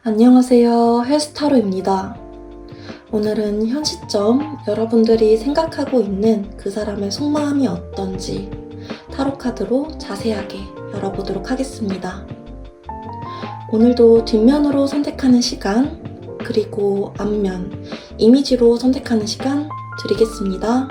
안녕하세요. 헬스타로입니다. 오늘은 현 시점 여러분들이 생각하고 있는 그 사람의 속마음이 어떤지 타로카드로 자세하게 열어보도록 하겠습니다. 오늘도 뒷면으로 선택하는 시간, 그리고 앞면, 이미지로 선택하는 시간 드리겠습니다.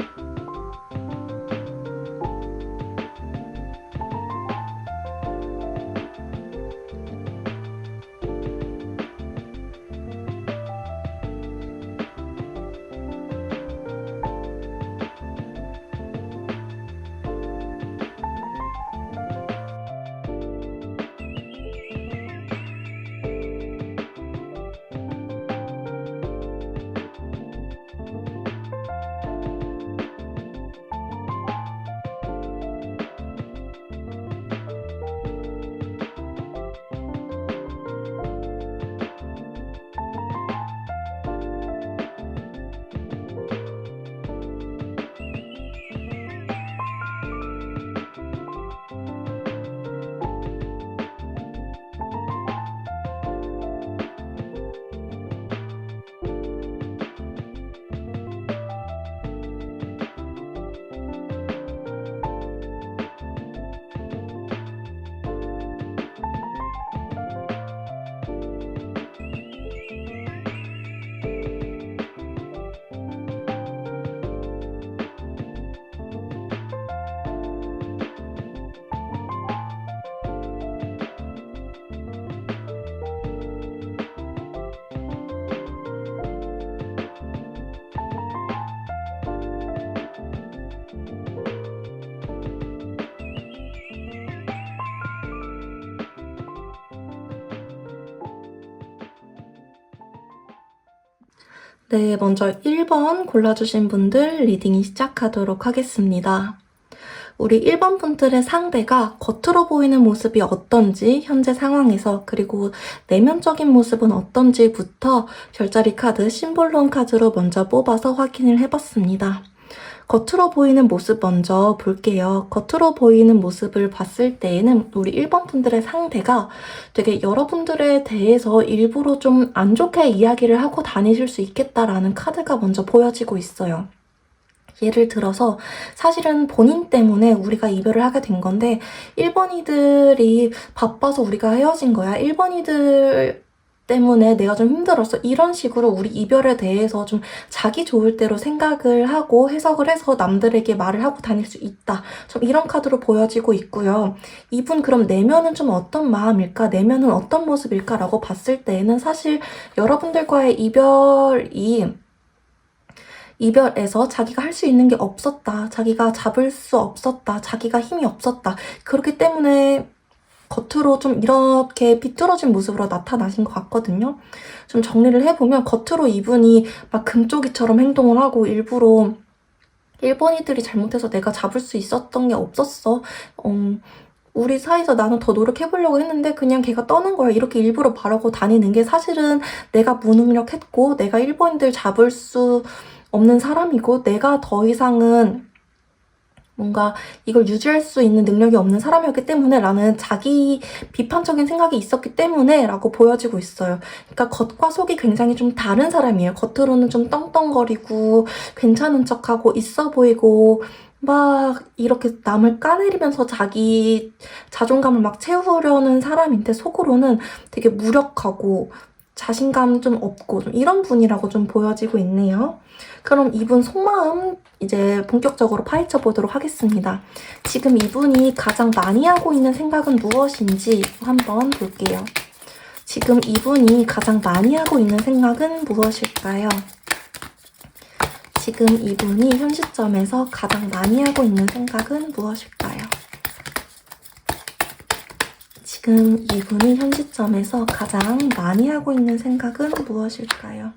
네, 먼저 1번 골라주신 분들 리딩 시작하도록 하겠습니다. 우리 1번 분들의 상대가 겉으로 보이는 모습이 어떤지, 현재 상황에서, 그리고 내면적인 모습은 어떤지부터 별자리 카드, 심볼론 카드로 먼저 뽑아서 확인을 해봤습니다. 겉으로 보이는 모습 먼저 볼게요. 겉으로 보이는 모습을 봤을 때에는 우리 1번 분들의 상대가 되게 여러분들에 대해서 일부러 좀 안 좋게 이야기를 하고 다니실 수 있겠다라는 카드가 먼저 보여지고 있어요. 예를 들어서 사실은 본인 때문에 우리가 이별을 하게 된 건데 1번이들이 바빠서 우리가 헤어진 거야. 1번이들 때문에 내가 좀 힘들었어. 이런 식으로 우리 이별에 대해서 좀 자기 좋을 대로 생각을 하고 해석을 해서 남들에게 말을 하고 다닐 수 있다. 좀 이런 카드로 보여지고 있고요. 이분 그럼 내면은 좀 어떤 마음일까? 내면은 어떤 모습일까? 라고 봤을 때에는 사실 여러분들과의 이별에서 자기가 할 수 있는 게 없었다. 자기가 잡을 수 없었다. 자기가 힘이 없었다. 그렇기 때문에 겉으로 좀 이렇게 비뚤어진 모습으로 나타나신 것 같거든요. 좀 정리를 해보면 겉으로 이분이 막 금쪽이처럼 행동을 하고 일부러 1번이들이 잘못해서 내가 잡을 수 있었던 게 없었어. 우리 사이에서 나는 더 노력해보려고 했는데 그냥 걔가 떠난 거야. 이렇게 일부러 말하고 다니는 게 사실은 내가 무능력했고 내가 1번이들 잡을 수 없는 사람이고 내가 더 이상은 뭔가 이걸 유지할 수 있는 능력이 없는 사람이었기 때문에 라는 자기 비판적인 생각이 있었기 때문에 라고 보여지고 있어요. 그러니까 겉과 속이 굉장히 좀 다른 사람이에요. 겉으로는 좀 떵떵거리고 괜찮은 척하고 있어 보이고 막 이렇게 남을 까내리면서 자기 자존감을 막 채우려는 사람인데 속으로는 되게 무력하고 자신감 좀 없고 좀 이런 분이라고 좀 보여지고 있네요. 그럼 이분 속마음 이제 본격적으로 파헤쳐 보도록 하겠습니다. 지금 이분이 가장 많이 하고 있는 생각은 무엇인지 한번 볼게요. 지금 이분이 가장 많이 하고 있는 생각은 무엇일까요? 지금 이분이 현 시점에서 가장 많이 하고 있는 생각은 무엇일까요? 지금 이분이 현 시점에서 가장 많이 하고 있는 생각은 무엇일까요?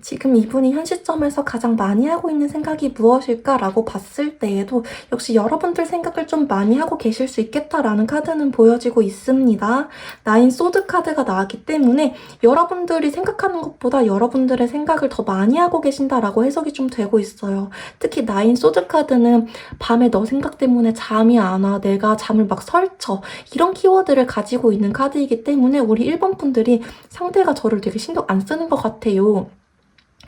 지금 이분이 현 시점에서 가장 많이 하고 있는 생각이 무엇일까라고 봤을 때에도 역시 여러분들 생각을 좀 많이 하고 계실 수 있겠다라는 카드는 보여지고 있습니다. 나인 소드 카드가 나왔기 때문에 여러분들이 생각하는 것보다 여러분들의 생각을 더 많이 하고 계신다라고 해석이 좀 되고 있어요. 특히 나인 소드 카드는 밤에 너 생각 때문에 잠이 안 와, 내가 잠을 막 설쳐, 이런 키워드를 가지고 있는 카드이기 때문에 우리 1번 분들이 상대가 저를 되게 신경 안 쓰는 것 같아요,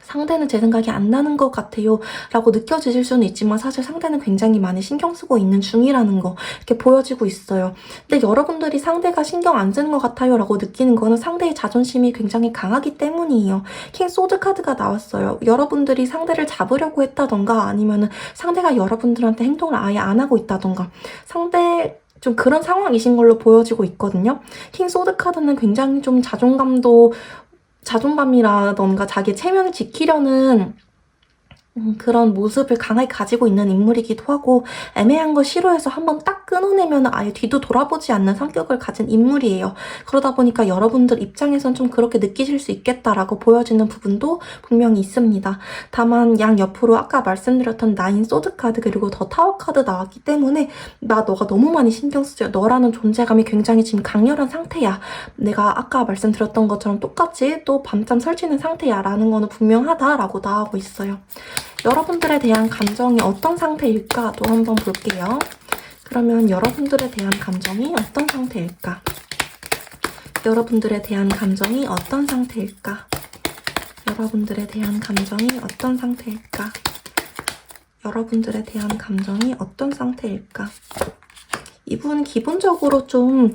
상대는 제 생각이 안 나는 것 같아요 라고 느껴지실 수는 있지만 사실 상대는 굉장히 많이 신경 쓰고 있는 중이라는 거 이렇게 보여지고 있어요. 근데 여러분들이 상대가 신경 안 쓰는 것 같아요 라고 느끼는 거는 상대의 자존심이 굉장히 강하기 때문이에요. 킹 소드 카드가 나왔어요. 여러분들이 상대를 잡으려고 했다던가 아니면은 상대가 여러분들한테 행동을 아예 안 하고 있다던가 상대 좀 그런 상황이신 걸로 보여지고 있거든요. 킹 소드 카드는 굉장히 좀 자존감이라던가 자기 체면을 지키려는 그런 모습을 강하게 가지고 있는 인물이기도 하고 애매한 거 싫어해서 한번 딱 끊어내면 아예 뒤도 돌아보지 않는 성격을 가진 인물이에요. 그러다 보니까 여러분들 입장에선 좀 그렇게 느끼실 수 있겠다라고 보여지는 부분도 분명히 있습니다. 다만 양 옆으로 아까 말씀드렸던 나인 소드 카드 그리고 더 타워 카드 나왔기 때문에 너가 너무 많이 신경 쓰여, 너라는 존재감이 굉장히 지금 강렬한 상태야, 내가 아까 말씀드렸던 것처럼 똑같이 또 밤잠 설치는 상태야 라는 거는 분명하다라고 나오고 있어요. 여러분들에 대한 감정이 어떤 상태일까도 한번 볼게요. 그러면 여러분들에 대한 감정이 어떤 상태일까? 여러분들에 대한 감정이 어떤 상태일까? 여러분들에 대한 감정이 어떤 상태일까? 여러분들에 대한 감정이 어떤 상태일까? 이분 기본적으로 좀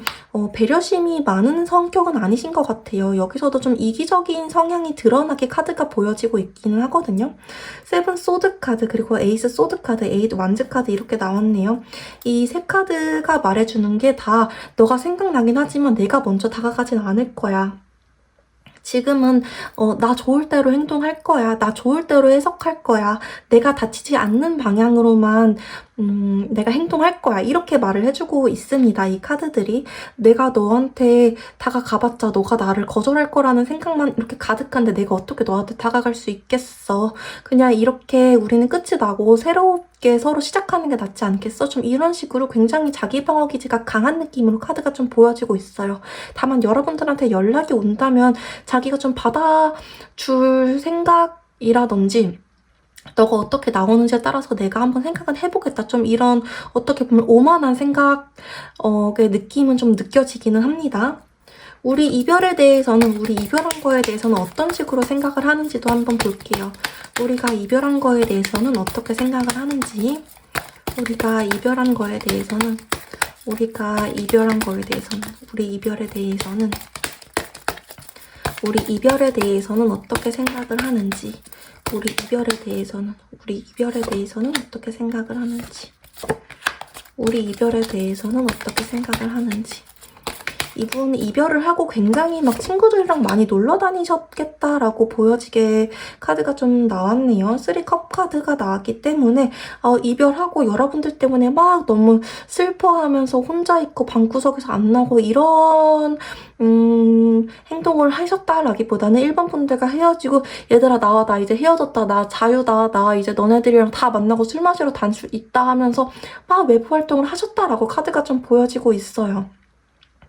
배려심이 많은 성격은 아니신 것 같아요. 여기서도 좀 이기적인 성향이 드러나게 카드가 보여지고 있기는 하거든요. 세븐 소드 카드 그리고 에이스 소드 카드, 에이드 완즈 카드 이렇게 나왔네요. 이 세 카드가 말해주는 게 다 너가 생각나긴 하지만 내가 먼저 다가가진 않을 거야. 지금은 나 좋을 대로 행동할 거야. 나 좋을 대로 해석할 거야. 내가 다치지 않는 방향으로만 내가 행동할 거야. 이렇게 말을 해주고 있습니다. 이 카드들이. 내가 너한테 다가가봤자 너가 나를 거절할 거라는 생각만 이렇게 가득한데 내가 어떻게 너한테 다가갈 수 있겠어. 그냥 이렇게 우리는 끝이 나고 새롭게 서로 시작하는 게 낫지 않겠어? 좀 이런 식으로 굉장히 자기 방어 기제가 강한 느낌으로 카드가 좀 보여지고 있어요. 다만 여러분들한테 연락이 온다면 자기가 좀 받아줄 생각이라든지 너가 어떻게 나오는지에 따라서 내가 한번 생각은 해보겠다. 좀 이런 어떻게 보면 오만한 생각의 느낌은 좀 느껴지기는 합니다. 우리 이별에 대해서는, 우리 이별한 거에 대해서는 어떤 식으로 생각을 하는지도 한번 볼게요. 우리가 이별한 거에 대해서는 어떻게 생각을 하는지, 우리가 이별한 거에 대해서는, 우리 이별에 대해서는 어떻게 생각을 하는지, 우리 이별에 대해서는 어떻게 생각을 하는지, 우리 이별에 대해서는 어떻게 생각을 하는지. 이분 이별을 하고 굉장히 막 친구들이랑 많이 놀러 다니셨겠다라고 보여지게 카드가 좀 나왔네요. 3컵 카드가 나왔기 때문에 이별하고 여러분들 때문에 막 너무 슬퍼하면서 혼자 있고 방구석에서 안 나오고 이런 행동을 하셨다라기보다는 1번 분들과 헤어지고 얘들아 나 이제 헤어졌다, 나 자유다, 나 이제 너네들이랑 다 만나고 술 마시러 다닐 수 있다 하면서 막 외부 활동을 하셨다라고 카드가 좀 보여지고 있어요.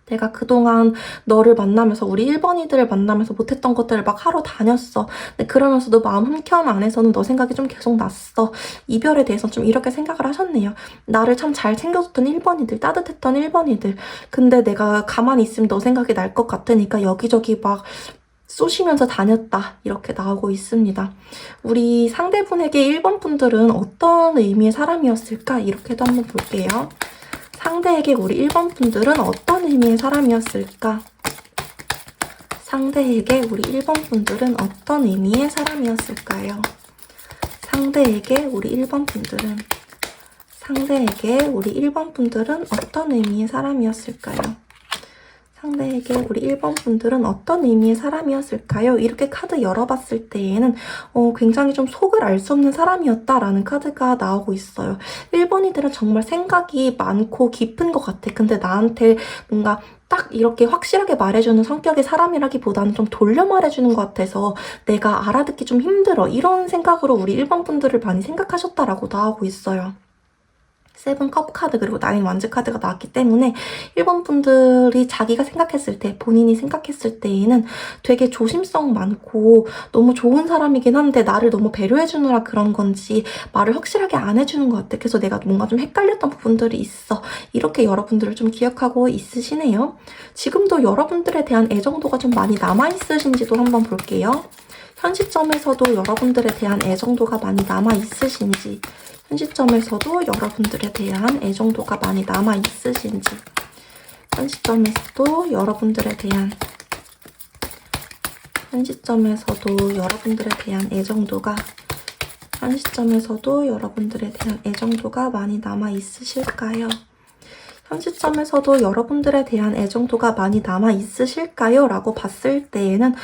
내가 그동안 너를 만나면서 우리 1번이들을 만나면서 못했던 것들을 막 하러 다녔어. 근데 그러면서도 마음 한켠 안에서는 너 생각이 좀 계속 났어. 이별에 대해서 좀 이렇게 생각을 하셨네요. 나를 참 잘 챙겨줬던 1번이들, 따뜻했던 1번이들. 근데 내가 가만히 있으면 너 생각이 날 것 같으니까 여기저기 막 쏘시면서 다녔다. 이렇게 나오고 있습니다. 우리 상대분에게 1번 분들은 어떤 의미의 사람이었을까? 이렇게도 한번 볼게요. 상대에게 우리 1번 분들은 어떤 의미의 사람이었을까? 상대에게 우리 1번 분들은 어떤 의미의 사람이었을까요? 상대에게 우리 1번 분들은 어떤 의미의 사람이었을까요? 상대에게 우리 1번 분들은 어떤 의미의 사람이었을까요? 이렇게 카드 열어봤을 때에는 굉장히 좀 속을 알 수 없는 사람이었다라는 카드가 나오고 있어요. 1번이들은 정말 생각이 많고 깊은 것 같아. 근데 나한테 뭔가 딱 이렇게 확실하게 말해주는 성격의 사람이라기보다는 좀 돌려 말해주는 것 같아서 내가 알아듣기 좀 힘들어. 이런 생각으로 우리 1번 분들을 많이 생각하셨다라고 나오고 있어요. 세븐 컵 카드 그리고 나인 완즈 카드가 나왔기 때문에 1번 분들이 자기가 생각했을 때, 본인이 생각했을 때에는 되게 조심성 많고 너무 좋은 사람이긴 한데 나를 너무 배려해주느라 그런 건지 말을 확실하게 안 해주는 것 같아. 그래서 내가 뭔가 좀 헷갈렸던 부분들이 있어. 이렇게 여러분들을 좀 기억하고 있으시네요. 지금도 여러분들에 대한 애정도가 좀 많이 남아있으신지도 한번 볼게요. 현 시점에서도 여러분들에 대한 애정도가 많이 남아있으신지, 현 시점에서도 여러분들에 대한 애정도가 많이 남아있으신지, 현 시점에서도 여러분들에 대한 애정도가, 현 시점에서도 여러분들에 대한 애정도가 많이 남아있으실까요? 현 시점에서도 여러분들에 대한 애정도가 많이 남아있으실까요? 라고 봤을 때에는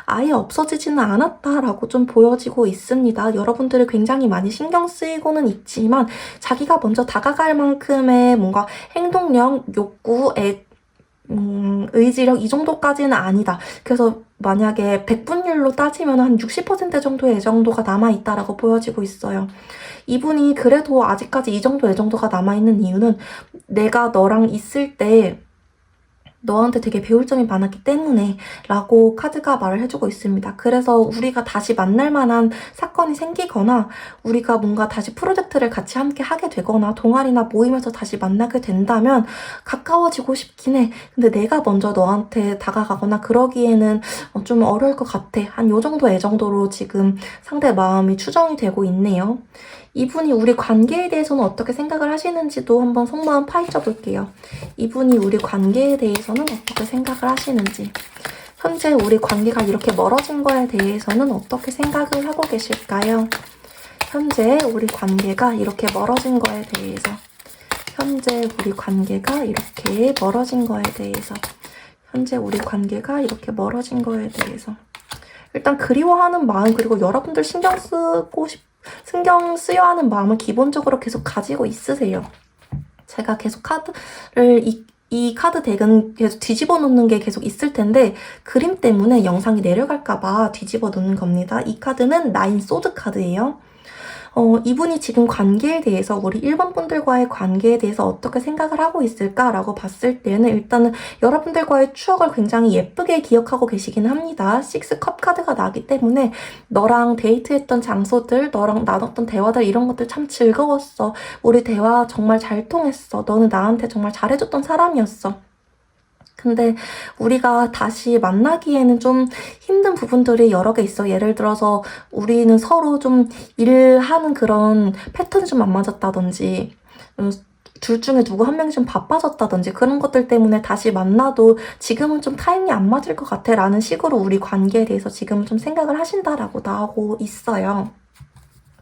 아예 없어지지는 않았다라고 좀 보여지고 있습니다. 여러분들이 굉장히 많이 신경 쓰이고는 있지만 자기가 먼저 다가갈 만큼의 뭔가 행동력, 욕구, 의지력 이 정도까지는 아니다. 그래서 만약에 100분율로 따지면 한 60% 정도의 애정도가 남아있다라고 보여지고 있어요. 이분이 그래도 아직까지 이 정도 애정도가 남아있는 이유는 내가 너랑 있을 때 너한테 되게 배울 점이 많았기 때문에 라고 카드가 말을 해주고 있습니다. 그래서 우리가 다시 만날 만한 사건이 생기거나 우리가 뭔가 다시 프로젝트를 같이 함께 하게 되거나 동아리나 모임에서 다시 만나게 된다면 가까워지고 싶긴 해. 근데 내가 먼저 너한테 다가가거나 그러기에는 좀 어려울 것 같아. 한 요 정도 애정도로 지금 상대 마음이 추정이 되고 있네요. 이분이 우리 관계에 대해서는 어떻게 생각을 하시는지도 한번 속마음 파헤쳐 볼게요. 이분이 우리 관계에 대해서는 어떻게 생각을 하시는지, 현재 우리 관계가 이렇게 멀어진 거에 대해서는 어떻게 생각을 하고 계실까요? 현재 우리 관계가 이렇게 멀어진 거에 대해서, 현재 우리 관계가 이렇게 멀어진 거에 대해서, 현재 우리 관계가 이렇게 멀어진 거에 대해서 일단 그리워하는 마음, 그리고 여러분들 신경 쓰여 하는 마음을 기본적으로 계속 가지고 있으세요. 제가 계속 이 카드 덱은 계속 뒤집어 놓는 게 계속 있을 텐데 그림 때문에 영상이 내려갈까봐 뒤집어 놓는 겁니다. 이 카드는 나인 소드 카드예요. 이분이 지금 관계에 대해서, 우리 1번 분들과의 관계에 대해서 어떻게 생각을 하고 있을까라고 봤을 때는 일단은 여러분들과의 추억을 굉장히 예쁘게 기억하고 계시긴 합니다. 6컵 카드가 나기 때문에 너랑 데이트했던 장소들, 너랑 나눴던 대화들 이런 것들 참 즐거웠어. 우리 대화 정말 잘 통했어. 너는 나한테 정말 잘해줬던 사람이었어. 근데 우리가 다시 만나기에는 좀 힘든 부분들이 여러 개 있어. 예를 들어서 우리는 서로 좀 일하는 그런 패턴이 좀 안 맞았다든지 둘 중에 누구 한 명이 좀 바빠졌다든지 그런 것들 때문에 다시 만나도 지금은 좀 타이밍이 안 맞을 것 같아 라는 식으로 우리 관계에 대해서 지금은 좀 생각을 하신다라고 나오고 있어요.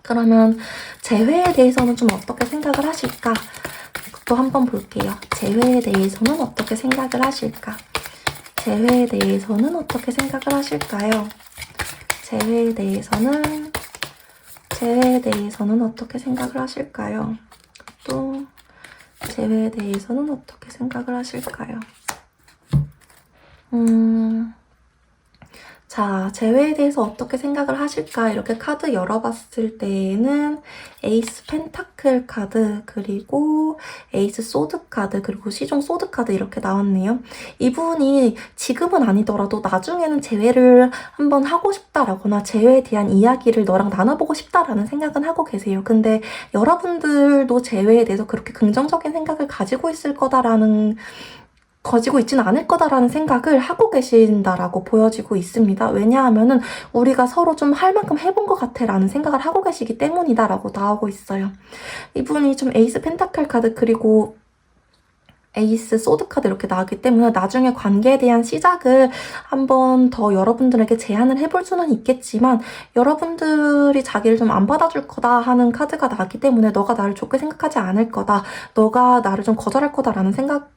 그러면 재회에 대해서는 좀 어떻게 생각을 하실까? 또 한번 볼게요. 재회에 대해서는 어떻게 생각을 하실까? 재회에 대해서는 어떻게 생각을 하실까요? 재회에 대해서는 어떻게 생각을 하실까요? 또 재회에 대해서는 어떻게 생각을 하실까요? 자, 재회에 대해서 어떻게 생각을 하실까? 이렇게 카드 열어봤을 때에는 에이스 펜타클 카드, 그리고 에이스 소드 카드, 그리고 시종 소드 카드 이렇게 나왔네요. 이분이 지금은 아니더라도 나중에는 재회를 한번 하고 싶다라거나 재회에 대한 이야기를 너랑 나눠보고 싶다라는 생각은 하고 계세요. 근데 여러분들도 재회에 대해서 그렇게 긍정적인 생각을 가지고 있지는 않을 거다라는 생각을 하고 계신다라고 보여지고 있습니다. 왜냐하면은 우리가 서로 좀 할 만큼 해본 것 같아 라는 생각을 하고 계시기 때문이다라고 나오고 있어요. 이분이 좀 에이스 펜타클 카드 그리고 에이스 소드 카드 이렇게 나왔기 때문에 나중에 관계에 대한 시작을 한번 더 여러분들에게 제안을 해볼 수는 있겠지만 여러분들이 자기를 좀 안 받아줄 거다 하는 카드가 나왔기 때문에 너가 나를 좋게 생각하지 않을 거다, 너가 나를 좀 거절할 거다라는 생각을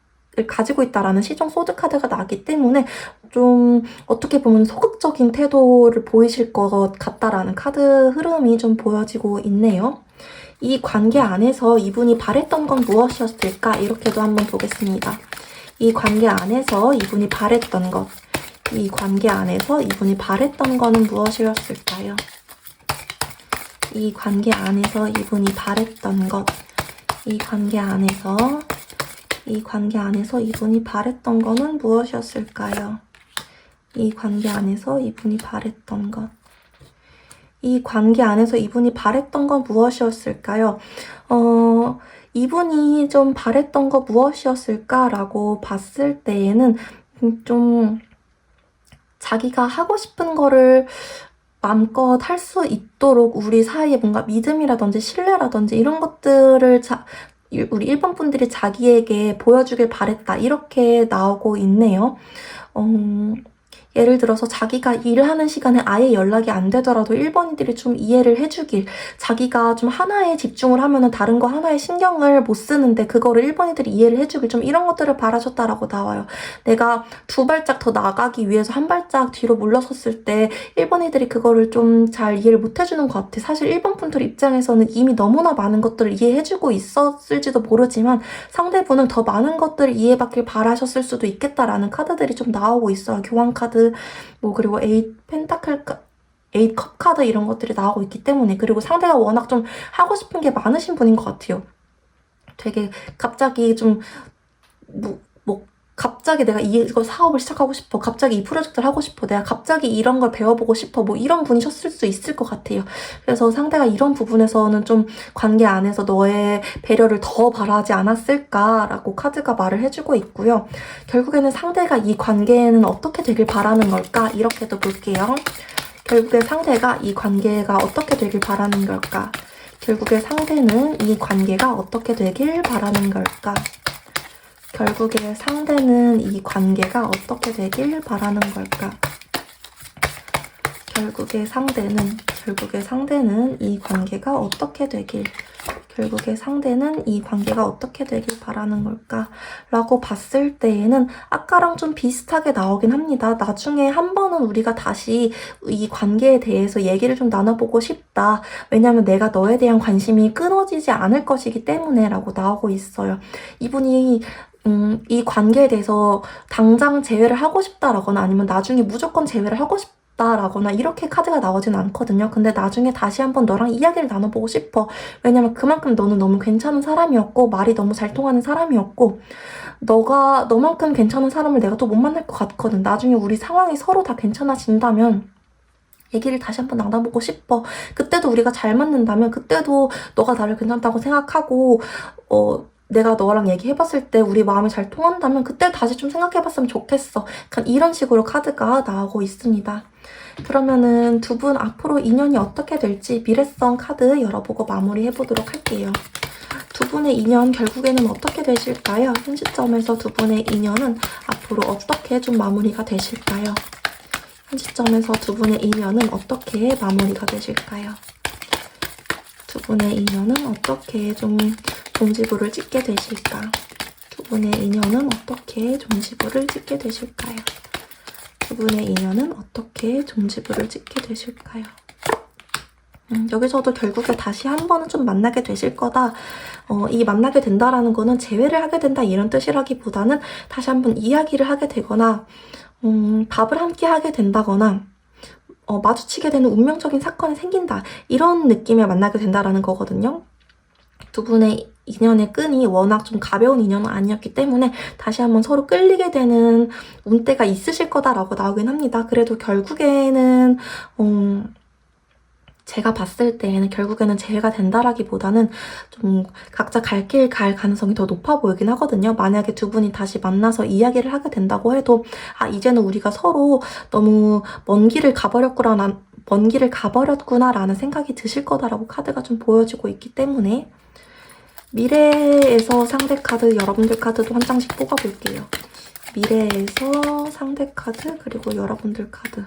가지고 있다라는 시종 소드 카드가 나기 때문에 좀 어떻게 보면 소극적인 태도를 보이실 것 같다라는 카드 흐름이 좀 보여지고 있네요. 이 관계 안에서 이분이 바랬던 건 무엇이었을까? 이렇게도 한번 보겠습니다. 이 관계 안에서 이분이 바랬던 것, 이 관계 안에서 이분이 바랬던 거는 무엇이었을까요? 이 관계 안에서 이분이 바랬던 것, 이 관계 안에서 이분이 바랬던 거는 무엇이었을까요? 이 관계 안에서 이분이 바랬던 것, 이 관계 안에서 이분이 바랬던 건 무엇이었을까요? 이분이 좀 바랬던 거 무엇이었을까라고 봤을 때에는 좀 자기가 하고 싶은 거를 마음껏 할 수 있도록 우리 사이에 뭔가 믿음이라든지 신뢰라든지 이런 것들을 우리 1번 분들이 자기에게 보여주길 바랬다. 이렇게 나오고 있네요. 예를 들어서 자기가 일하는 시간에 아예 연락이 안 되더라도 1번이들이 좀 이해를 해주길, 자기가 좀 하나에 집중을 하면은 다른 거 하나에 신경을 못 쓰는데 그거를 1번이들이 이해를 해주길, 좀 이런 것들을 바라셨다라고 나와요. 내가 2발짝 더 나가기 위해서 1발짝 뒤로 물러섰을 때 1번이들이 그거를 좀 잘 이해를 못 해주는 것 같아. 사실 1번 분들 입장에서는 이미 너무나 많은 것들을 이해해주고 있었을지도 모르지만 상대분은 더 많은 것들을 이해받길 바라셨을 수도 있겠다라는 카드들이 좀 나오고 있어요. 교환 카드, 그리고 8 컵 카드 이런 것들이 나오고 있기 때문에, 그리고 상대가 워낙 좀 하고 싶은 게 많으신 분인 것 같아요. 되게 갑자기 좀 갑자기 내가 이거 사업을 시작하고 싶어, 갑자기 이 프로젝트를 하고 싶어, 내가 갑자기 이런 걸 배워보고 싶어, 이런 분이셨을 수 있을 것 같아요. 그래서 상대가 이런 부분에서는 좀 관계 안에서 너의 배려를 더 바라지 않았을까라고 카드가 말을 해주고 있고요. 결국에는 상대가 이 관계는 어떻게 되길 바라는 걸까? 이렇게도 볼게요. 결국에 상대가 이 관계가 어떻게 되길 바라는 걸까? 결국에 상대는 이 관계가 어떻게 되길 바라는 걸까? 결국에 상대는 이 관계가 어떻게 되길 바라는 걸까? 결국에 상대는 이 관계가 어떻게 되길 바라는 걸까? 라고 봤을 때에는 아까랑 좀 비슷하게 나오긴 합니다. 나중에 한 번은 우리가 다시 이 관계에 대해서 얘기를 좀 나눠보고 싶다. 왜냐면 내가 너에 대한 관심이 끊어지지 않을 것이기 때문에 라고 나오고 있어요. 이분이 이 관계에 대해서 당장 재회를 하고 싶다라거나 아니면 나중에 무조건 재회를 하고 싶다라거나 이렇게 카드가 나오진 않거든요. 근데 나중에 다시 한번 너랑 이야기를 나눠보고 싶어. 왜냐면 그만큼 너는 너무 괜찮은 사람이었고 말이 너무 잘 통하는 사람이었고 너만큼 괜찮은 사람을 내가 또 못 만날 것 같거든. 나중에 우리 상황이 서로 다 괜찮아진다면 얘기를 다시 한번 나눠보고 싶어. 그때도 우리가 잘 맞는다면, 그때도 너가 나를 괜찮다고 생각하고 내가 너랑 얘기해봤을 때 우리 마음이 잘 통한다면 그때 다시 좀 생각해봤으면 좋겠어. 약간 이런 식으로 카드가 나오고 있습니다. 그러면은 두 분 앞으로 인연이 어떻게 될지 미래성 카드 열어보고 마무리해보도록 할게요. 두 분의 인연 결국에는 어떻게 되실까요? 현 시점에서 두 분의 인연은 앞으로 어떻게 좀 마무리가 되실까요? 현 시점에서 두 분의 인연은 어떻게 마무리가 되실까요? 두 분의 인연은 어떻게 좀 종지부를 찍게 되실까? 두 분의 인연은 어떻게 종지부를 찍게 되실까요? 두 분의 인연은 어떻게 종지부를 찍게 되실까요? 여기서도 결국에 다시 한 번은 좀 만나게 되실 거다. 이 만나게 된다라는 거는 재회를 하게 된다 이런 뜻이라기보다는 다시 한번 이야기를 하게 되거나 밥을 함께 하게 된다거나 마주치게 되는 운명적인 사건이 생긴다. 이런 느낌에 만나게 된다라는 거거든요. 두 분의 인연의 끈이 워낙 좀 가벼운 인연은 아니었기 때문에 다시 한번 서로 끌리게 되는 운때가 있으실 거다라고 나오긴 합니다. 그래도 결국에는 제가 봤을 때에는 결국에는 재회가 된다라기보다는 좀 각자 갈 길 갈 가능성이 더 높아 보이긴 하거든요. 만약에 두 분이 다시 만나서 이야기를 하게 된다고 해도 이제는 우리가 서로 너무 먼 길을 가버렸구나라는 생각이 드실 거다라고 카드가 좀 보여지고 있기 때문에 미래에서 상대 카드, 여러분들 카드도 한 장씩 뽑아볼게요. 미래에서 상대 카드, 그리고 여러분들 카드.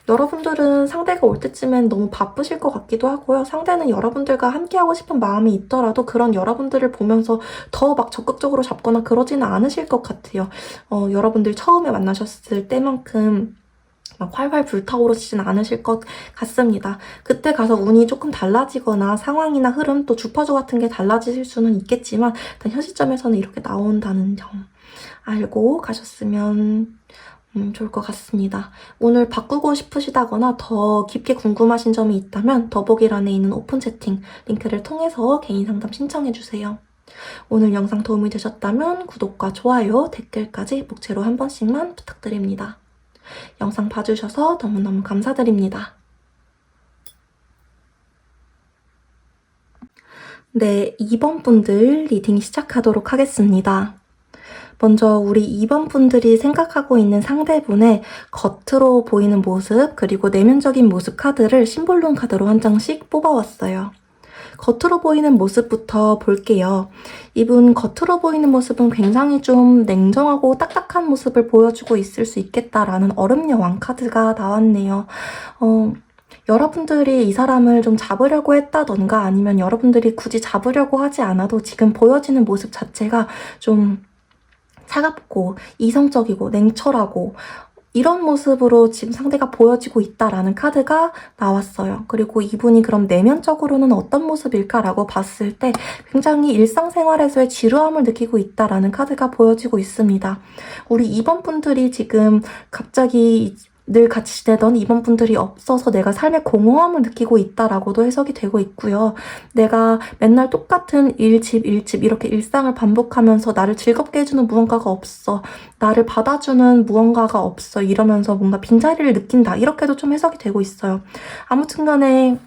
여러분들은 상대가 올 때쯤엔 너무 바쁘실 것 같기도 하고요. 상대는 여러분들과 함께하고 싶은 마음이 있더라도 그런 여러분들을 보면서 더 막 적극적으로 잡거나 그러지는 않으실 것 같아요. 여러분들 처음에 만나셨을 때만큼 막 활활 불타오르지진 않으실 것 같습니다. 그때 가서 운이 조금 달라지거나 상황이나 흐름 또 주파수 같은 게 달라지실 수는 있겠지만 일단 현 시점에서는 이렇게 나온다는 점 알고 가셨으면 좋을 것 같습니다. 오늘 바꾸고 싶으시다거나 더 깊게 궁금하신 점이 있다면 더보기란에 있는 오픈 채팅 링크를 통해서 개인 상담 신청해주세요. 오늘 영상 도움이 되셨다면 구독과 좋아요, 댓글까지 목체로 한 번씩만 부탁드립니다. 영상 봐주셔서 너무너무 감사드립니다. 네, 2번 분들 리딩 시작하도록 하겠습니다. 먼저 우리 2번 분들이 생각하고 있는 상대분의 겉으로 보이는 모습 그리고 내면적인 모습 카드를 심볼론 카드로 한 장씩 뽑아왔어요. 겉으로 보이는 모습부터 볼게요. 이분 겉으로 보이는 모습은 굉장히 좀 냉정하고 딱딱한 모습을 보여주고 있을 수 있겠다라는 얼음 여왕 카드가 나왔네요. 여러분들이 이 사람을 좀 잡으려고 했다던가 아니면 여러분들이 굳이 잡으려고 하지 않아도 지금 보여지는 모습 자체가 좀 차갑고 이성적이고 냉철하고 이런 모습으로 지금 상대가 보여지고 있다라는 카드가 나왔어요. 그리고 이분이 그럼 내면적으로는 어떤 모습일까라고 봤을 때 굉장히 일상생활에서의 지루함을 느끼고 있다라는 카드가 보여지고 있습니다. 우리 2번 분들이 지금 갑자기 늘 같이 지내던 2번 분들이 없어서 내가 삶의 공허함을 느끼고 있다라고도 해석이 되고 있고요. 내가 맨날 똑같은 일집 이렇게 일상을 반복하면서 나를 즐겁게 해주는 무언가가 없어. 나를 받아주는 무언가가 없어. 이러면서 뭔가 빈자리를 느낀다. 이렇게도 좀 해석이 되고 있어요. 아무튼 간에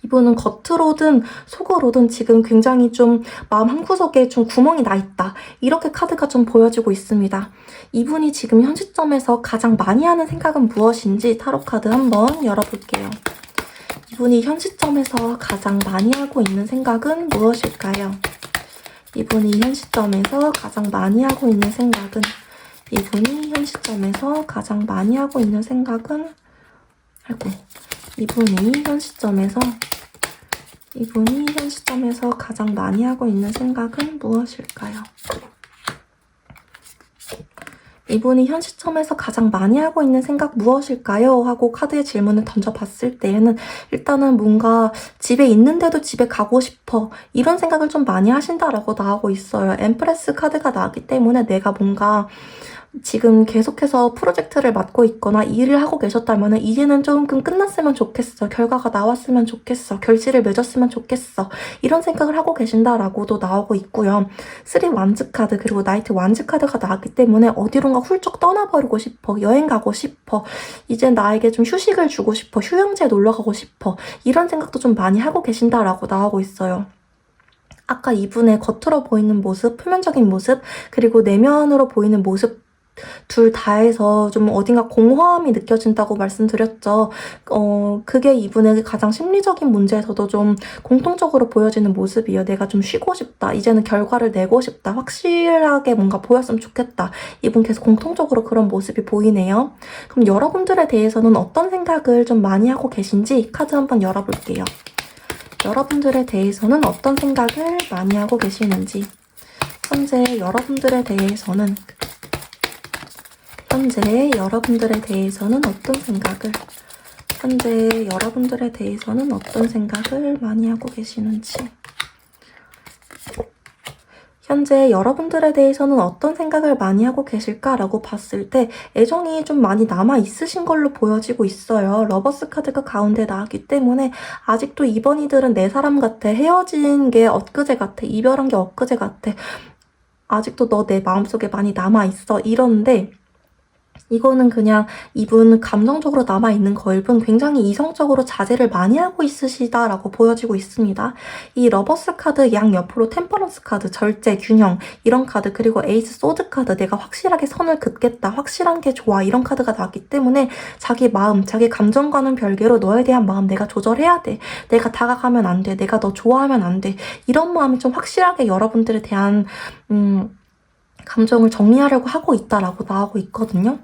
이분은 겉으로든 속으로든 지금 굉장히 좀 마음 한구석에 좀 구멍이 나 있다. 이렇게 카드가 좀 보여지고 있습니다. 이분이 지금 현 시점에서 가장 많이 하는 생각은 무엇인지 타로 카드 한번 열어볼게요. 이분이 현 시점에서 가장 많이 하고 있는 생각은 무엇일까요? 이분이 현 시점에서 가장 많이 하고 있는 생각은 이분이 현 시점에서 가장 많이 하고 있는 생각은 이분이 현 시점에서 가장 많이 하고 있는 생각은 무엇일까요? 이분이 현 시점에서 가장 많이 하고 있는 생각 무엇일까요? 하고 카드의 질문을 던져봤을 때에는 일단은 뭔가 집에 있는데도 집에 가고 싶어 이런 생각을 좀 많이 하신다라고 나오고 있어요. 엠프레스 카드가 나왔기 때문에 내가 뭔가 지금 계속해서 프로젝트를 맡고 있거나 일을 하고 계셨다면 이제는 조금 끝났으면 좋겠어. 결과가 나왔으면 좋겠어. 결실을 맺었으면 좋겠어. 이런 생각을 하고 계신다라고도 나오고 있고요. 3 완즈 카드 그리고 나이트 완즈 카드가 나왔기 때문에 어디론가 훌쩍 떠나버리고 싶어. 여행 가고 싶어. 이제 나에게 좀 휴식을 주고 싶어. 휴양지에 놀러 가고 싶어. 이런 생각도 좀 많이 하고 계신다라고 나오고 있어요. 아까 이분의 겉으로 보이는 모습, 표면적인 모습, 그리고 내면으로 보이는 모습 둘 다에서 좀 어딘가 공허함이 느껴진다고 말씀드렸죠. 그게 이분의 가장 심리적인 문제에서도 좀 공통적으로 보여지는 모습이에요. 내가 좀 쉬고 싶다. 이제는 결과를 내고 싶다. 확실하게 뭔가 보였으면 좋겠다. 이분 계속 공통적으로 그런 모습이 보이네요. 그럼 여러분들에 대해서는 어떤 생각을 좀 많이 하고 계신지 카드 한번 열어볼게요. 여러분들에 대해서는 어떤 생각을 많이 하고 계시는지 현재 여러분들에 대해서는 어떤 생각을 많이 하고 계시는지 현재 여러분들에 대해서는 어떤 생각을 많이 하고 계실까라고 봤을 때 애정이 좀 많이 남아있으신 걸로 보여지고 있어요. 러버스 카드가 가운데 나왔기 때문에 아직도 이번 이들은 내 사람 같아. 헤어진 게 엊그제 같아. 이별한 게 엊그제 같아. 아직도 너 내 마음속에 많이 남아있어. 이런데 이거는 그냥 이분 감정적으로 남아있는 거일 뿐 굉장히 이성적으로 자제를 많이 하고 있으시다라고 보여지고 있습니다. 이 러버스 카드 양옆으로 템퍼런스 카드, 절제, 균형 이런 카드 그리고 에이스 소드 카드 내가 확실하게 선을 긋겠다, 확실한 게 좋아 이런 카드가 나왔기 때문에 자기 마음, 자기 감정과는 별개로 너에 대한 마음 내가 조절해야 돼. 내가 다가가면 안 돼. 내가 너 좋아하면 안 돼. 이런 마음이 좀 확실하게 여러분들에 대한 감정을 정리하려고 하고 있다라고 나오고 있거든요.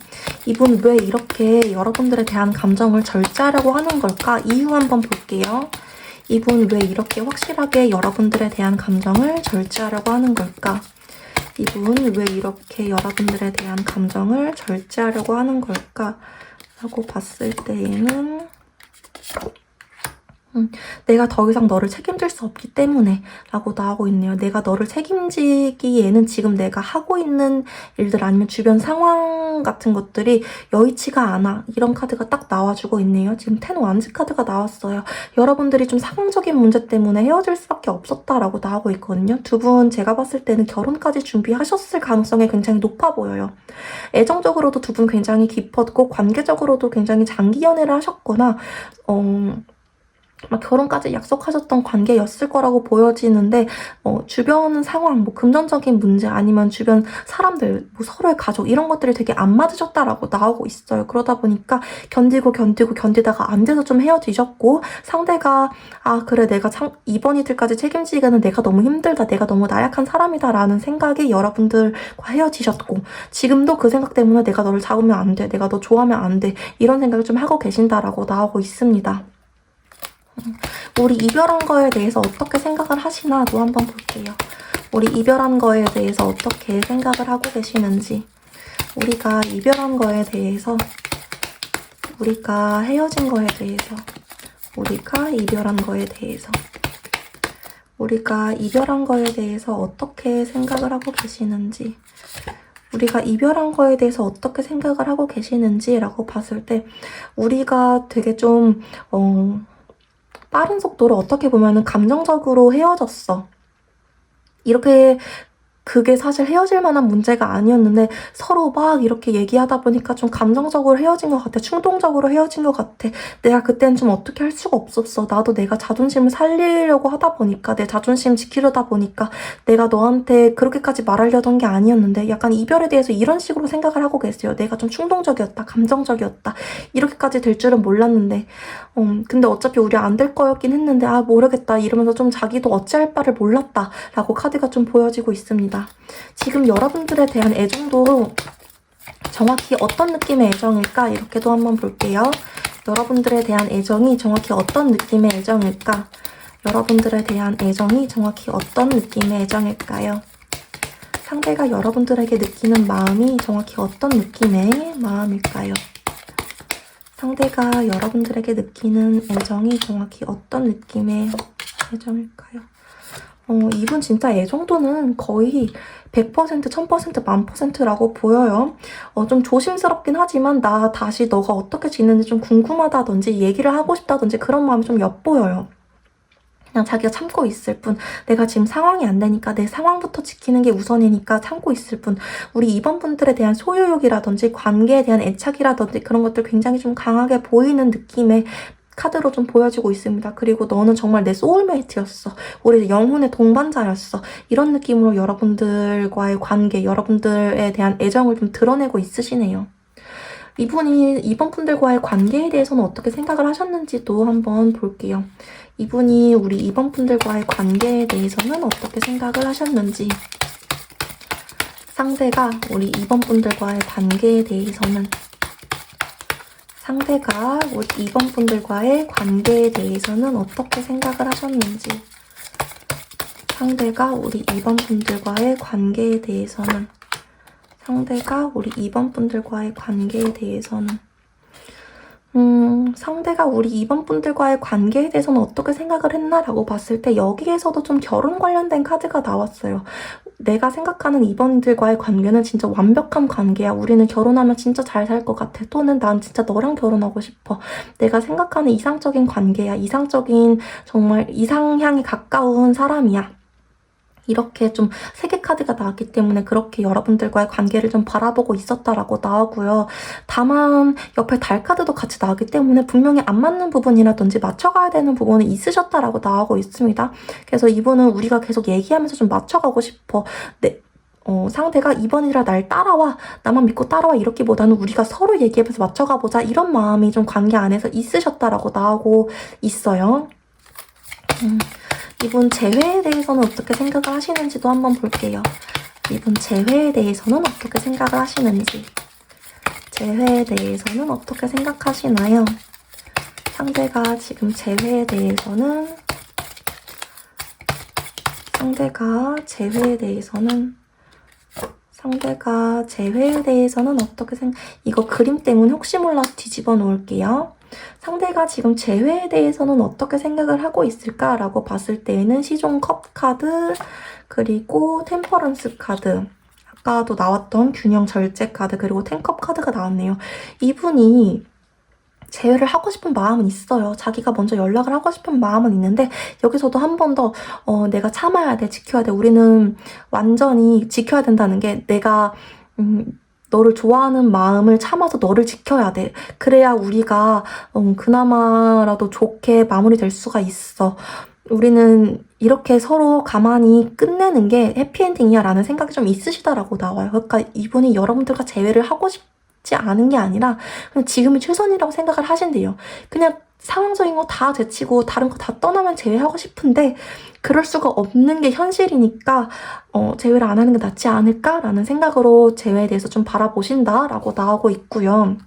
이분 왜 이렇게 여러분들에 대한 감정을 절제하려고 하는 걸까? 이유 한번 볼게요. 이분 왜 이렇게 확실하게 여러분들에 대한 감정을 절제하려고 하는 걸까? 이분 왜 이렇게 여러분들에 대한 감정을 절제하려고 하는 걸까? 라고 봤을 때에는 내가 더 이상 너를 책임질 수 없기 때문에 라고 나오고 있네요. 내가 너를 책임지기에는 지금 내가 하고 있는 일들 아니면 주변 상황 같은 것들이 여의치가 않아. 이런 카드가 딱 나와주고 있네요. 지금 텐 완즈 카드가 나왔어요. 여러분들이 좀 상황적인 문제 때문에 헤어질 수밖에 없었다라고 나오고 있거든요. 두 분 제가 봤을 때는 결혼까지 준비하셨을 가능성이 굉장히 높아 보여요. 애정적으로도 두 분 굉장히 깊었고 관계적으로도 굉장히 장기 연애를 하셨거나 막 결혼까지 약속하셨던 관계였을 거라고 보여지는데 주변 상황, 뭐 금전적인 문제 아니면 주변 사람들, 뭐 서로의 가족 이런 것들이 되게 안 맞으셨다라고 나오고 있어요. 그러다 보니까 견디다가 안 돼서 좀 헤어지셨고 상대가 그래 내가 이번 이틀까지 책임지기에는 내가 너무 힘들다, 내가 너무 나약한 사람이다 라는 생각이 여러분들과 헤어지셨고 지금도 그 생각 때문에 내가 너를 잡으면 안 돼, 내가 너 좋아하면 안 돼 이런 생각을 좀 하고 계신다라고 나오고 있습니다. 우리 이별한 거에 대해서 어떻게 생각을 하시나도 한번 볼게요. 우리 이별한 거에 대해서 어떻게 생각을 하고 계시는지, 우리가 이별한 거에 대해서, 우리가 헤어진 거에 대해서, 우리가 이별한 거에 대해서, 우리가 이별한 거에 대해서 어떻게 생각을 하고 계시는지, 우리가 이별한 거에 대해서 어떻게 생각을 하고 계시는지라고 봤을 때 우리가 되게 좀 빠른 속도로 어떻게 보면은 감정적으로 헤어졌어. 이렇게 그게 사실 헤어질 만한 문제가 아니었는데 서로 막 이렇게 얘기하다 보니까 좀 감정적으로 헤어진 것 같아. 충동적으로 헤어진 것 같아. 내가 그때는 좀 어떻게 할 수가 없었어. 나도 내가 자존심을 살리려고 하다 보니까, 내 자존심 지키려다 보니까 내가 너한테 그렇게까지 말하려던 게 아니었는데 약간 이별에 대해서 이런 식으로 생각을 하고 계세요. 내가 좀 충동적이었다. 감정적이었다. 이렇게까지 될 줄은 몰랐는데 근데 어차피 우리 안 될 거였긴 했는데 모르겠다 이러면서 좀 자기도 어찌할 바를 몰랐다 라고 카드가 좀 보여지고 있습니다. 지금 여러분들에 대한 애정도 정확히 어떤 느낌의 애정일까? 이렇게도 한번 볼게요. 여러분들에 대한 애정이 정확히 어떤 느낌의 애정일까? 여러분들에 대한 애정이 정확히 어떤 느낌의 애정일까요? 상대가 여러분들에게 느끼는 마음이 정확히 어떤 느낌의 마음일까요? 상대가 여러분들에게 느끼는 애정이 정확히 어떤 느낌의 애정일까요? 이분 진짜 애정도는 거의 100%, 1000%, 1000%라고 보여요. 좀 조심스럽긴 하지만 나 다시 너가 어떻게 지내는지 좀 궁금하다든지 얘기를 하고 싶다든지 그런 마음이 좀 엿보여요. 그냥 자기가 참고 있을 뿐, 내가 지금 상황이 안 되니까 내 상황부터 지키는 게 우선이니까 참고 있을 뿐, 우리 이번 분들에 대한 소유욕이라든지 관계에 대한 애착이라든지 그런 것들 굉장히 좀 강하게 보이는 느낌의 카드로 좀 보여지고 있습니다. 그리고 너는 정말 내 소울메이트였어. 우리 영혼의 동반자였어. 이런 느낌으로 여러분들과의 관계, 여러분들에 대한 애정을 좀 드러내고 있으시네요. 이분이 이번 분들과의 관계에 대해서는 어떻게 생각을 하셨는지도 한번 볼게요. 이분이 우리 이번 분들과의 관계에 대해서는 어떻게 생각을 하셨는지, 상대가 우리 이번 분들과의 관계에 대해서는, 상대가 우리 이번 분들과의 관계에 대해서는 어떻게 생각을 하셨는지, 상대가 우리 이번 분들과의 관계에 대해서는, 상대가 우리 이번 분들과의 관계에 대해서는 상대가 우리 이번 분들과의 관계에 대해서는 어떻게 생각을 했나라고 봤을 때 여기에서도 좀 결혼 관련된 카드가 나왔어요. 내가 생각하는 이번들과의 관계는 진짜 완벽한 관계야. 우리는 결혼하면 진짜 잘 살 것 같아. 또는 난 진짜 너랑 결혼하고 싶어. 내가 생각하는 이상적인 관계야. 이상적인 정말 이상향에 가까운 사람이야. 이렇게 좀 세 개 카드가 나왔기 때문에 그렇게 여러분들과의 관계를 좀 바라보고 있었다라고 나오고요. 다만 옆에 달 카드도 같이 나오기 때문에 분명히 안 맞는 부분이라든지 맞춰가야 되는 부분이 있으셨다라고 나오고 있습니다. 그래서 이분은 우리가 계속 얘기하면서 좀 맞춰가고 싶어. 상대가 이번이라 날 따라와, 나만 믿고 따라와 이렇기보다는 우리가 서로 얘기하면서 맞춰가보자 이런 마음이 좀 관계 안에서 있으셨다라고 나오고 있어요. 이분 재회에 대해서는 어떻게 생각을 하시는지도 한번 볼게요. 이분 재회에 대해서는 어떻게 생각을 하시는지, 재회에 대해서는 어떻게 생각하시나요? 상대가 지금 재회에 대해서는, 상대가 재회에 대해서는 상대가 재회에 대해서는 어떻게 이거 그림 때문에 혹시 몰라서 뒤집어 놓을게요. 상대가 지금 재회에 대해서는 어떻게 생각을 하고 있을까라고 봤을 때에는 시종 컵 카드, 그리고 템퍼런스 카드, 아까도 나왔던 균형 절제 카드, 그리고 텐컵 카드가 나왔네요. 이분이 재회를 하고 싶은 마음은 있어요. 자기가 먼저 연락을 하고 싶은 마음은 있는데 여기서도 한 번 더 내가 참아야 돼, 지켜야 돼. 우리는 완전히 지켜야 된다는 게 내가 너를 좋아하는 마음을 참아서 너를 지켜야 돼. 그래야 우리가 그나마라도 좋게 마무리될 수가 있어. 우리는 이렇게 서로 가만히 끝내는 게 해피엔딩이야 라는 생각이 좀 있으시다라고 나와요. 그러니까 이분이 여러분들과 재회를 하고 싶지 않은 게 아니라 그냥 지금이 최선이라고 생각을 하신대요. 그냥 상황적인 거 다 제치고 다른 거 다 떠나면 재회하고 싶은데 그럴 수가 없는 게 현실이니까 재회를 안 하는 게 낫지 않을까라는 생각으로 재회에 대해서 좀 바라보신다라고 나오고 있고요.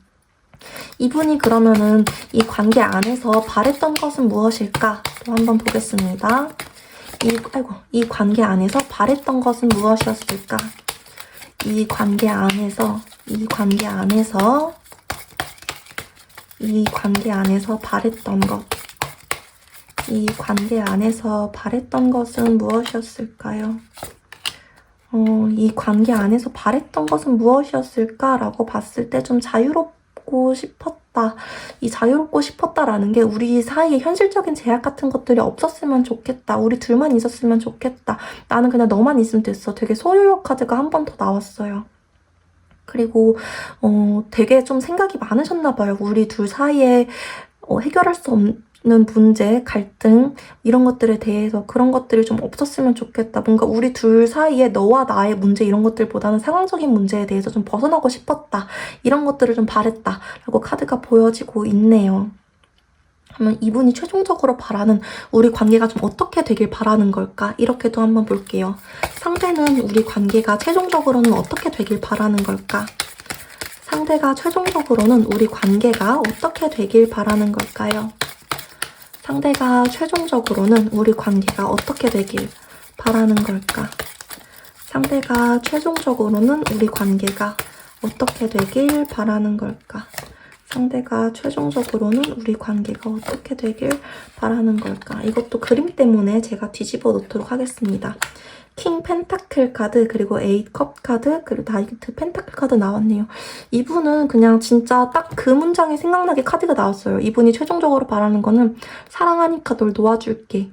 이분이 그러면은 이 관계 안에서 바랬던 것은 무엇일까? 또 한번 보겠습니다. 이 관계 안에서 바랬던 것은 무엇이었을까? 이 관계 안에서 바랬던 것. 이 관계 안에서 바랬던 것은 무엇이었을까요? 이 관계 안에서 바랬던 것은 무엇이었을까라고 봤을 때 좀 자유롭고 싶었다. 이 자유롭고 싶었다라는 게 우리 사이에 현실적인 제약 같은 것들이 없었으면 좋겠다. 우리 둘만 있었으면 좋겠다. 나는 그냥 너만 있으면 됐어. 되게 소유욕 카드가 한 번 더 나왔어요. 그리고 되게 좀 생각이 많으셨나 봐요. 우리 둘 사이에 해결할 수 없는 문제, 갈등 이런 것들에 대해서 그런 것들이 좀 없었으면 좋겠다. 뭔가 우리 둘 사이에 너와 나의 문제 이런 것들보다는 상황적인 문제에 대해서 좀 벗어나고 싶었다. 이런 것들을 좀 바랬다. 라고 카드가 보여지고 있네요. 그러면 이분이 최종적으로 바라는 우리 관계가 좀 어떻게 되길 바라는 걸까? 이렇게도 한번 볼게요. 상대는 우리 관계가 최종적으로는 어떻게 되길 바라는 걸까? 상대가 최종적으로는 우리 관계가 어떻게 되길 바라는 걸까요? 상대가 최종적으로는 우리 관계가 어떻게 되길 바라는 걸까? 상대가 최종적으로는 우리 관계가 어떻게 되길 바라는 걸까? 상대가 최종적으로는 우리 관계가 어떻게 되길 바라는 걸까? 이것도 그림 때문에 제가 뒤집어 놓도록 하겠습니다. 킹 펜타클 카드, 그리고 에잇 컵 카드, 그리고 나이트 펜타클 카드 나왔네요. 이분은 그냥 진짜 딱 그 문장이 생각나게 카드가 나왔어요. 이분이 최종적으로 바라는 거는 사랑하니까 널 놓아줄게.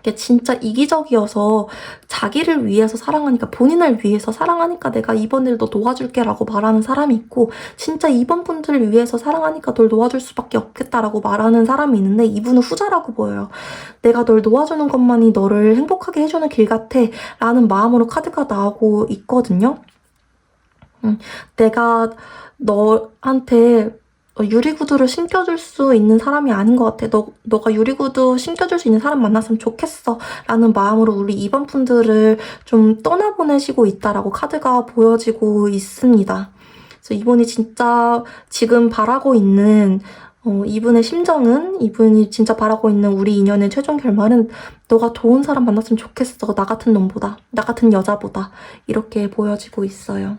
이게 진짜 이기적이어서 자기를 위해서 사랑하니까, 본인을 위해서 사랑하니까 내가 이번 일 너 도와줄게 라고 말하는 사람이 있고, 진짜 이번 분들을 위해서 사랑하니까 널 도와줄 수밖에 없겠다라고 말하는 사람이 있는데 이분은 후자라고 보여요. 내가 널 도와주는 것만이 너를 행복하게 해주는 길 같아 라는 마음으로 카드가 나오고 있거든요. 내가 너한테 유리구두를 신겨줄 수 있는 사람이 아닌 것 같아. 너가 유리구두 신겨줄 수 있는 사람 만났으면 좋겠어. 라는 마음으로 우리 2번 분들을 좀 떠나보내시고 있다라고 카드가 보여지고 있습니다. 그래서 이분이 진짜 지금 바라고 있는 이분의 심정은, 이분이 진짜 바라고 있는 우리 인연의 최종 결말은 너가 좋은 사람 만났으면 좋겠어. 나 같은 놈보다, 나 같은 여자보다. 이렇게 보여지고 있어요.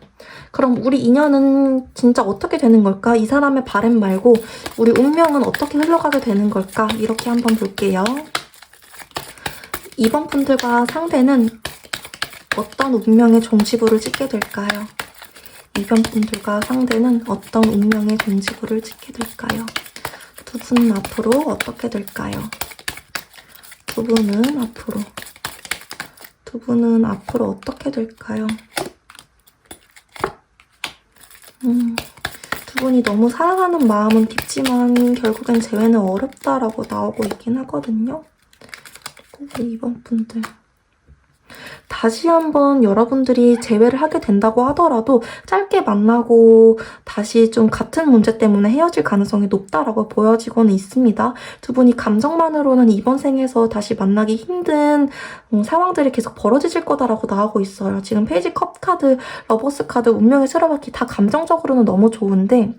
그럼 우리 인연은 진짜 어떻게 되는 걸까? 이 사람의 바램 말고 우리 운명은 어떻게 흘러가게 되는 걸까? 이렇게 한번 볼게요. 2번 분들과 상대는 어떤 운명의 종지부를 찍게 될까요? 2번 분들과 상대는 어떤 운명의 종지부를 찍게 될까요? 두 분 앞으로 어떻게 될까요? 두 분은 앞으로 어떻게 될까요? 두 분이 너무 사랑하는 마음은 깊지만 결국엔 재회는 어렵다라고 나오고 있긴 하거든요. 우리 2번 분들. 다시 한번 여러분들이 재회를 하게 된다고 하더라도 짧게 만나고 다시 좀 같은 문제 때문에 헤어질 가능성이 높다라고 보여지고는 있습니다. 두 분이 감정만으로는 이번 생에서 다시 만나기 힘든 상황들이 계속 벌어지실 거다라고 나오고 있어요. 지금 페이지 컵 카드, 러버스 카드, 운명의 수레바퀴 다 감정적으로는 너무 좋은데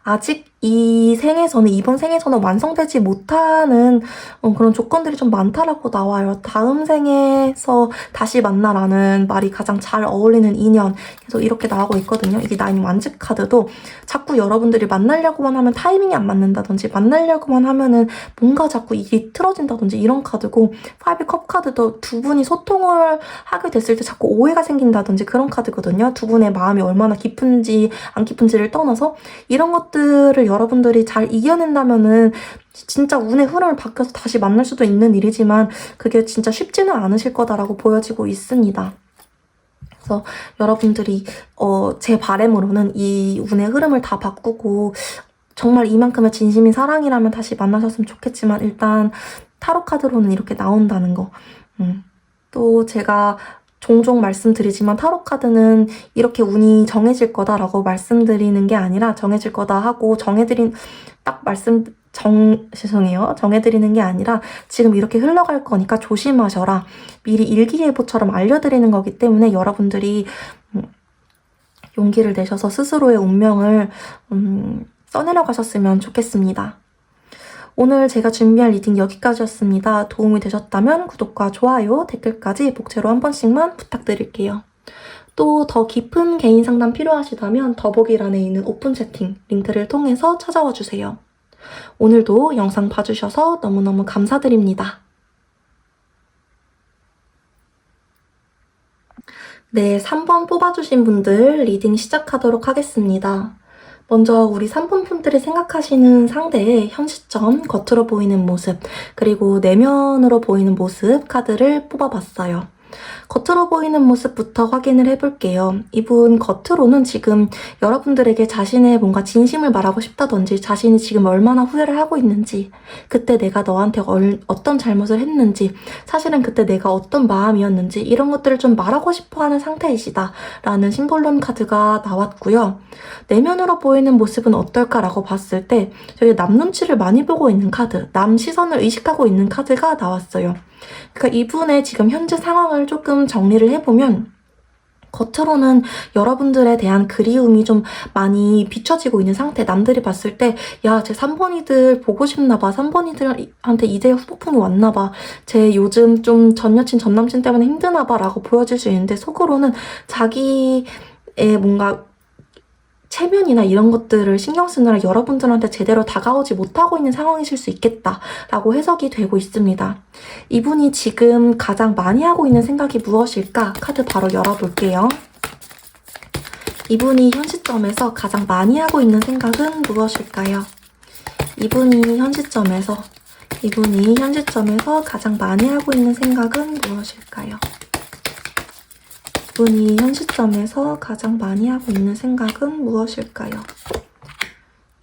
아직 이 생에서는, 이번 생에서는 완성되지 못하는 그런 조건들이 좀 많다라고 나와요. 다음 생에서 다시 만나라는 말이 가장 잘 어울리는 인연. 계속 이렇게 나오고 있거든요. 이게 나인 완즈 카드도 자꾸 여러분들이 만나려고만 하면 타이밍이 안 맞는다든지, 만나려고만 하면은 뭔가 자꾸 이게 틀어진다든지 이런 카드고, 파이브 컵 카드도 두 분이 소통을 하게 됐을 때 자꾸 오해가 생긴다든지 그런 카드거든요. 두 분의 마음이 얼마나 깊은지 안 깊은지를 떠나서 이런 것들을 여러분들이 잘 이겨낸다면은 진짜 운의 흐름을 바뀌어서 다시 만날 수도 있는 일이지만 그게 진짜 쉽지는 않으실 거다라고 보여지고 있습니다. 그래서 여러분들이 제 바람으로는 이 운의 흐름을 다 바꾸고 정말 이만큼의 진심인 사랑이라면 다시 만나셨으면 좋겠지만, 일단 타로 카드로는 이렇게 나온다는 거. 또 제가 종종 말씀드리지만 타로 카드는 이렇게 운이 정해질 거다라고 말씀드리는 게 아니라, 정해질 거다 하고 정해드리는 게 아니라 지금 이렇게 흘러갈 거니까 조심하셔라, 미리 일기예보처럼 알려드리는 거기 때문에 여러분들이 용기를 내셔서 스스로의 운명을 써내려 가셨으면 좋겠습니다. 오늘 제가 준비한 리딩 여기까지였습니다. 도움이 되셨다면 구독과 좋아요, 댓글까지 복제로 한 번씩만 부탁드릴게요. 또 더 깊은 개인 상담 필요하시다면 더보기란에 있는 오픈 채팅 링크를 통해서 찾아와 주세요. 오늘도 영상 봐주셔서 너무너무 감사드립니다. 네, 3번 뽑아주신 분들 리딩 시작하도록 하겠습니다. 먼저 우리 3번 분들이 생각하시는 상대의 현 시점, 겉으로 보이는 모습, 그리고 내면으로 보이는 모습 카드를 뽑아봤어요. 겉으로 보이는 모습부터 확인을 해볼게요. 이분 겉으로는 지금 여러분들에게 자신의 뭔가 진심을 말하고 싶다든지, 자신이 지금 얼마나 후회를 하고 있는지, 그때 내가 너한테 어떤 잘못을 했는지, 사실은 그때 내가 어떤 마음이었는지 이런 것들을 좀 말하고 싶어하는 상태이시다 라는 심볼론 카드가 나왔고요. 내면으로 보이는 모습은 어떨까라고 봤을 때 되게 남 눈치를 많이 보고 있는 카드, 남 시선을 의식하고 있는 카드가 나왔어요. 그러니까 이분의 지금 현재 상황을 조금 정리를 해보면, 겉으로는 여러분들에 대한 그리움이 좀 많이 비춰지고 있는 상태. 남들이 봤을 때 야, 쟤 3번이들 보고 싶나봐, 3번이들한테 이제 후폭풍이 왔나봐, 쟤 요즘 좀 전 여친 전 남친 때문에 힘드나봐 라고 보여질 수 있는데, 속으로는 자기의 뭔가 체면이나 이런 것들을 신경 쓰느라 여러분들한테 제대로 다가오지 못하고 있는 상황이실 수 있겠다라고 해석이 되고 있습니다. 이분이 지금 가장 많이 하고 있는 생각이 무엇일까? 카드 바로 열어볼게요. 이분이 현 시점에서 가장 많이 하고 있는 생각은 무엇일까요? 이분이 현 시점에서 가장 많이 하고 있는 생각은 무엇일까요? 이분이 현 시점에서 가장 많이 하고 있는 생각은 무엇일까요?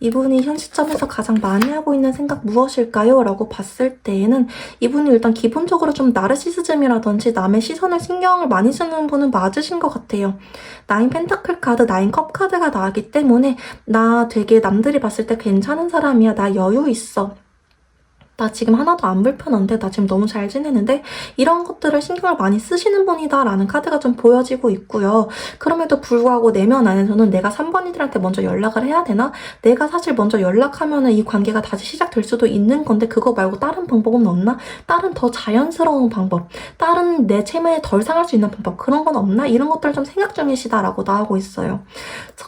이분이 현 시점에서 가장 많이 하고 있는 생각 무엇일까요? 라고 봤을 때에는 이분이 일단 기본적으로 좀 나르시시즘이라든지 남의 시선을 신경을 많이 쓰는 분은 맞으신 것 같아요. 나인 펜타클 카드, 나인 컵 카드가 나왔기 때문에 나 되게 남들이 봤을 때 괜찮은 사람이야, 나 여유 있어, 나 지금 하나도 안 불편한데, 나 지금 너무 잘 지내는데, 이런 것들을 신경을 많이 쓰시는 분이다 라는 카드가 좀 보여지고 있고요. 그럼에도 불구하고 내면 안에서는 내가 3번이들한테 먼저 연락을 해야 되나? 내가 사실 먼저 연락하면은 이 관계가 다시 시작될 수도 있는 건데 그거 말고 다른 방법은 없나? 다른 더 자연스러운 방법, 다른 내 체면에 덜 상할 수 있는 방법, 그런 건 없나? 이런 것들을 좀 생각 중이시다라고 나오고 있어요.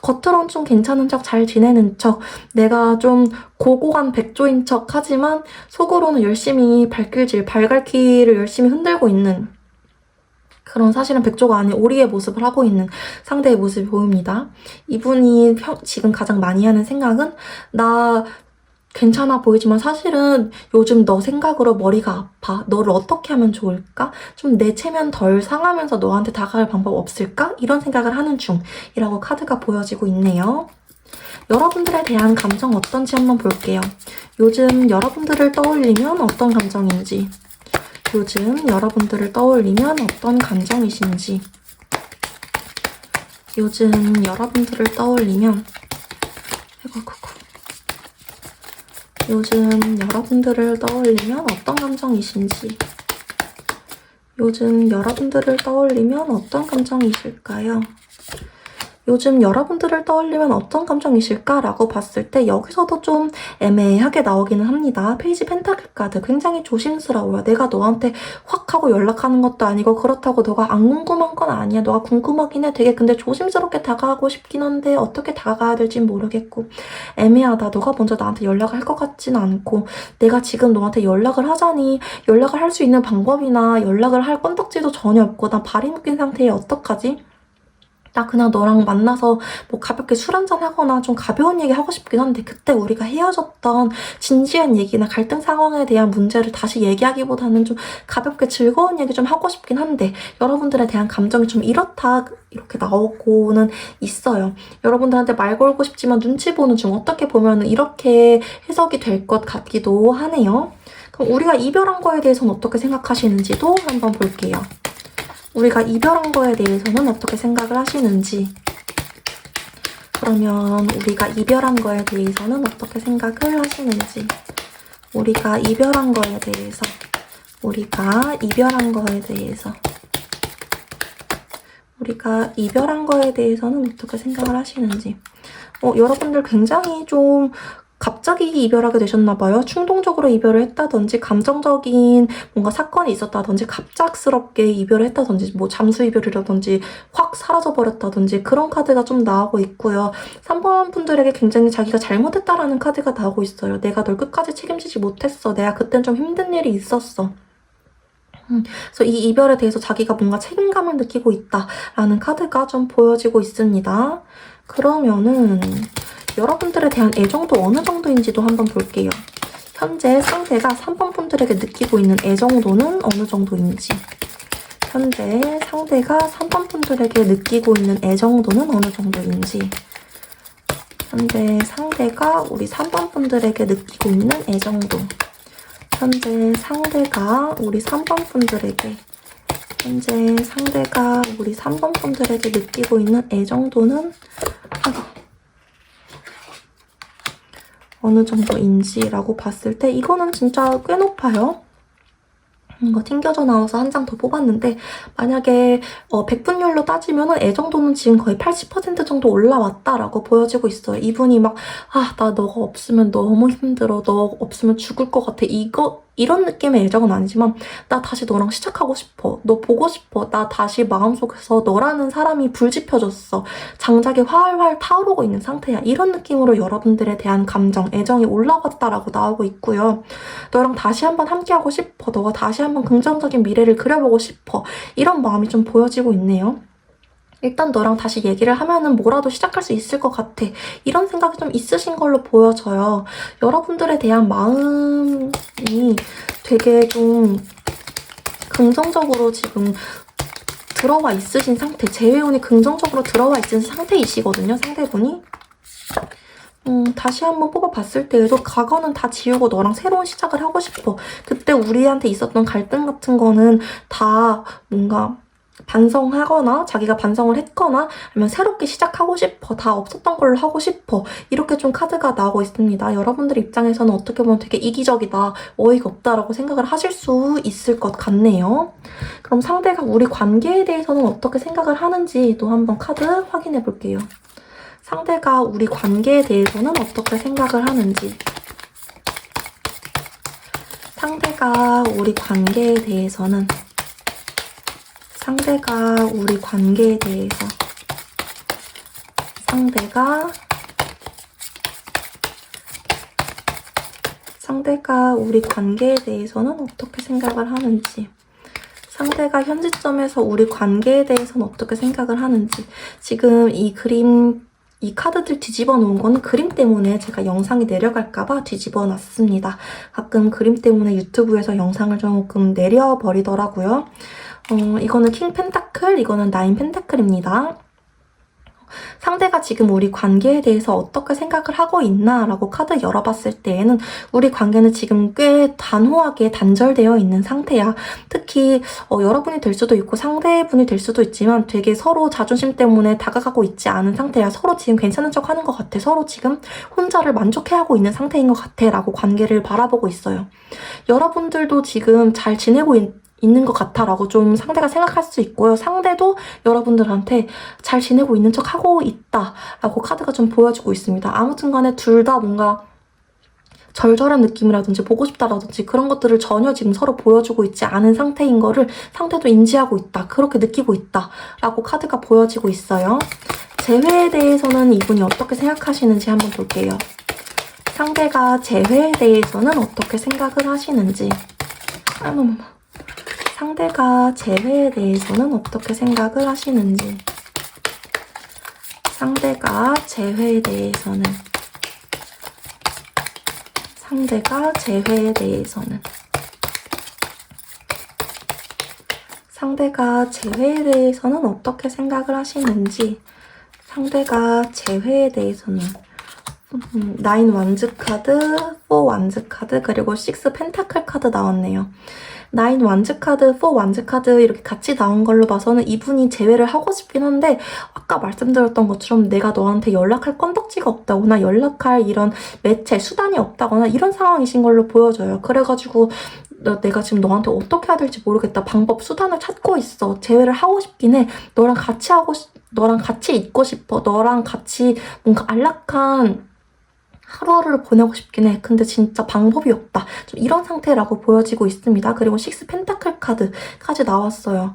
겉으로는 좀 괜찮은 척, 잘 지내는 척, 내가 좀 고고한 백조인 척 하지만 속으로는 열심히 발갈퀴를 열심히 흔들고 있는, 그런, 사실은 백조가 아닌 오리의 모습을 하고 있는 상대의 모습이 보입니다. 이분이 지금 가장 많이 하는 생각은, 나 괜찮아 보이지만 사실은 요즘 너 생각으로 머리가 아파, 너를 어떻게 하면 좋을까? 좀 내 체면 덜 상하면서 너한테 다가갈 방법 없을까? 이런 생각을 하는 중이라고 카드가 보여지고 있네요. 여러분들에 대한 감정 어떤지 한번 볼게요. 요즘 여러분들을 떠올리면 어떤 감정인지, 요즘 여러분들을 떠올리면 어떤 감정이신지, 요즘 여러분들을 떠올리면 요즘 여러분들을 떠올리면 어떤 감정이신지, 요즘 여러분들을 떠올리면 어떤 감정이실까요? 요즘 여러분들을 떠올리면 어떤 감정이실까라고 봤을 때 여기서도 좀 애매하게 나오기는 합니다. 페이지 펜타클 카드 굉장히 조심스러워요. 내가 너한테 확 하고 연락하는 것도 아니고 그렇다고 너가 안 궁금한 건 아니야. 너가 궁금하긴 해. 되게 근데 조심스럽게 다가가고 싶긴 한데 어떻게 다가가야 될진 모르겠고 애매하다. 너가 먼저 나한테 연락을 할 것 같진 않고 내가 지금 너한테 연락을 하자니 연락을 할 수 있는 방법이나 연락을 할 건덕지도 전혀 없고 나 발이 묶인 상태에 어떡하지? 나 그냥 너랑 만나서 뭐 가볍게 술 한잔 하거나 좀 가벼운 얘기 하고 싶긴 한데 그때 우리가 헤어졌던 진지한 얘기나 갈등 상황에 대한 문제를 다시 얘기하기보다는 좀 가볍게 즐거운 얘기 좀 하고 싶긴 한데 여러분들에 대한 감정이 좀 이렇다 이렇게 나오고는 있어요. 여러분들한테 말 걸고 싶지만 눈치 보는 중 어떻게 보면 이렇게 해석이 될 것 같기도 하네요. 그럼 우리가 이별한 거에 대해서는 어떻게 생각하시는지도 한번 볼게요. 우리가 이별한 거에 대해서는 어떻게 생각을 하시는지 그러면 우리가 이별한 거에 대해서는 어떻게 생각을 하시는지 우리가 이별한 거에 대해서 우리가 이별한 거에 대해서 우리가 이별한 거에 대해서는 어떻게 생각을 하시는지 여러분들 굉장히 좀 갑자기 이별하게 되셨나봐요. 충동적으로 이별을 했다든지 감정적인 뭔가 사건이 있었다든지 갑작스럽게 이별을 했다든지 뭐 잠수 이별이라든지 확 사라져버렸다든지 그런 카드가 좀 나오고 있고요. 3번 분들에게 굉장히 자기가 잘못했다라는 카드가 나오고 있어요. 내가 널 끝까지 책임지지 못했어. 내가 그땐 좀 힘든 일이 있었어. 그래서 이 이별에 대해서 자기가 뭔가 책임감을 느끼고 있다라는 카드가 좀 보여지고 있습니다. 그러면은 여러분들에 대한 애정도 어느 정도인지도 한번 볼게요. 현재 상대가 3번 분들에게 느끼고 있는 애정도는 어느 정도인지 현재 상대가 3번 분들에게 느끼고 있는 애정도는 어느 정도인지 현재 상대가 우리 3번 분들에게 느끼고 있는 애정도 현재 상대가 우리 3번 분들에게 현재 상대가 우리 3번 분들에게 느끼고 있는 애정도는 어느 정도인지라고 봤을 때 이거는 진짜 꽤 높아요. 이거 튕겨져 나와서 한 장 더 뽑았는데 만약에 100분율로 따지면 애정도는 지금 거의 80% 정도 올라왔다라고 보여지고 있어요. 이분이 막 나 너가 없으면 너무 힘들어. 너 없으면 죽을 것 같아. 이런 느낌의 애정은 아니지만 나 다시 너랑 시작하고 싶어. 너 보고 싶어. 나 다시 마음속에서 너라는 사람이 불지펴졌어. 장작이 활활 타오르고 있는 상태야. 이런 느낌으로 여러분들에 대한 감정, 애정이 올라왔다라고 나오고 있고요. 너랑 다시 한번 함께하고 싶어. 너가 다시 한번 긍정적인 미래를 그려보고 싶어. 이런 마음이 좀 보여지고 있네요. 일단 너랑 다시 얘기를 하면은 뭐라도 시작할 수 있을 것 같아. 이런 생각이 좀 있으신 걸로 보여져요. 여러분들에 대한 마음이 되게 좀 긍정적으로 지금 들어와 있으신 상태. 재회운이 긍정적으로 들어와 있는 상태이시거든요. 상대분이. 다시 한번 뽑아봤을 때에도 과거는 다 지우고 너랑 새로운 시작을 하고 싶어. 그때 우리한테 있었던 갈등 같은 거는 다 뭔가 반성하거나 자기가 반성을 했거나 아니면 새롭게 시작하고 싶어. 다 없었던 걸로 하고 싶어. 이렇게 좀 카드가 나오고 있습니다. 여러분들 입장에서는 어떻게 보면 되게 이기적이다, 어이가 없다라고 생각을 하실 수 있을 것 같네요. 그럼 상대가 우리 관계에 대해서는 어떻게 생각을 하는지도 한번 카드 확인해 볼게요. 상대가 우리 관계에 대해서는 어떻게 생각을 하는지 상대가 우리 관계에 대해서는 상대가 우리 관계에 대해서 상대가 우리 관계에 대해서는 어떻게 생각을 하는지 상대가 현 시점에서 우리 관계에 대해서는 어떻게 생각을 하는지 지금 이 카드들 뒤집어 놓은 거는 그림 때문에 제가 영상이 내려갈까봐 뒤집어 놨습니다. 가끔 그림 때문에 유튜브에서 영상을 조금 내려버리더라고요. 이거는 킹 펜타클, 이거는 나인 펜타클입니다. 상대가 지금 우리 관계에 대해서 어떻게 생각을 하고 있나 라고 카드 열어봤을 때에는 우리 관계는 지금 꽤 단호하게 단절되어 있는 상태야. 특히 여러분이 될 수도 있고 상대분이 될 수도 있지만 되게 서로 자존심 때문에 다가가고 있지 않은 상태야. 서로 지금 괜찮은 척 하는 것 같아. 서로 지금 혼자를 만족해하고 있는 상태인 것 같아 라고 관계를 바라보고 있어요. 여러분들도 지금 잘 지내고 있는 것 같아 라고 좀 상대가 생각할 수 있고요. 상대도 여러분들한테 잘 지내고 있는 척 하고 있다 라고 카드가 좀 보여주고 있습니다. 아무튼 간에 둘 다 뭔가 절절한 느낌이라든지 보고 싶다라든지 그런 것들을 전혀 지금 서로 보여주고 있지 않은 상태인 거를 상대도 인지하고 있다. 그렇게 느끼고 있다. 라고 카드가 보여지고 있어요. 재회에 대해서는 이분이 어떻게 생각하시는지 한번 볼게요. 상대가 재회에 대해서는 어떻게 생각을 하시는지. 상대가 재회에 대해서는 어떻게 생각을 하시는지. 상대가 재회에 대해서는 상대가 재회에 대해서는 상대가 재회에 대해서는 어떻게 생각을 하시는지. 상대가 재회에 대해서는 9 완즈 카드, 4 완즈 카드, 그리고 6 펜타클 카드 나왔네요. 9 완즈 카드, 4 완즈 카드 이렇게 같이 나온 걸로 봐서는 이분이 재회를 하고 싶긴 한데 아까 말씀드렸던 것처럼 내가 너한테 연락할 건덕지가 없다거나 연락할 이런 매체, 수단이 없다거나 이런 상황이신 걸로 보여져요. 그래가지고 내가 지금 너한테 어떻게 해야 될지 모르겠다. 방법, 수단을 찾고 있어. 재회를 하고 싶긴 해. 너랑 같이 있고 싶어. 너랑 같이 뭔가 안락한 하루하루를 보내고 싶긴 해. 근데 진짜 방법이 없다. 좀 이런 상태라고 보여지고 있습니다. 그리고 6 펜타클 카드까지 나왔어요.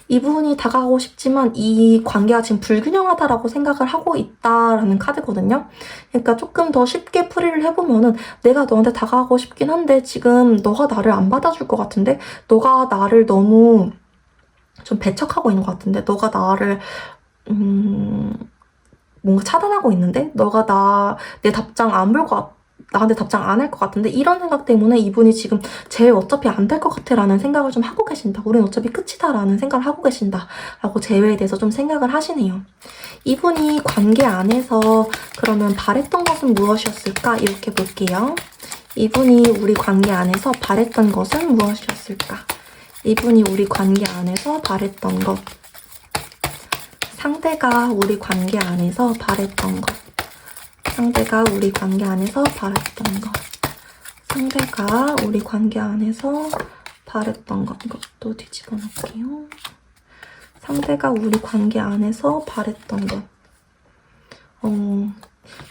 이분이 다가가고 싶지만 이 관계가 지금 불균형하다라고 생각을 하고 있다라는 카드거든요. 그러니까 조금 더 쉽게 풀이를 해보면은 내가 너한테 다가가고 싶긴 한데 지금 너가 나를 안 받아줄 것 같은데? 너가 나를 너무 좀 배척하고 있는 것 같은데? 너가 나를 뭔가 차단하고 있는데? 너가 내 답장 안 볼 것 같아. 나한테 답장 안 할 것 같은데? 이런 생각 때문에 이분이 지금 재회 어차피 안 될 것 같아 라는 생각을 좀 하고 계신다. 우린 어차피 끝이다 라는 생각을 하고 계신다 라고 재회에 대해서 좀 생각을 하시네요. 이분이 관계 안에서 그러면 바랬던 것은 무엇이었을까? 이렇게 볼게요. 이분이 우리 관계 안에서 바랬던 것은 무엇이었을까? 이분이 우리 관계 안에서 바랬던 것. 상대가 우리 관계 안에서 바랬던 것. 상대가 우리 관계 안에서 바랬던 것. 상대가 우리 관계 안에서 바랬던 것. 이것도 뒤집어 놓을게요. 상대가 우리 관계 안에서 바랬던 것.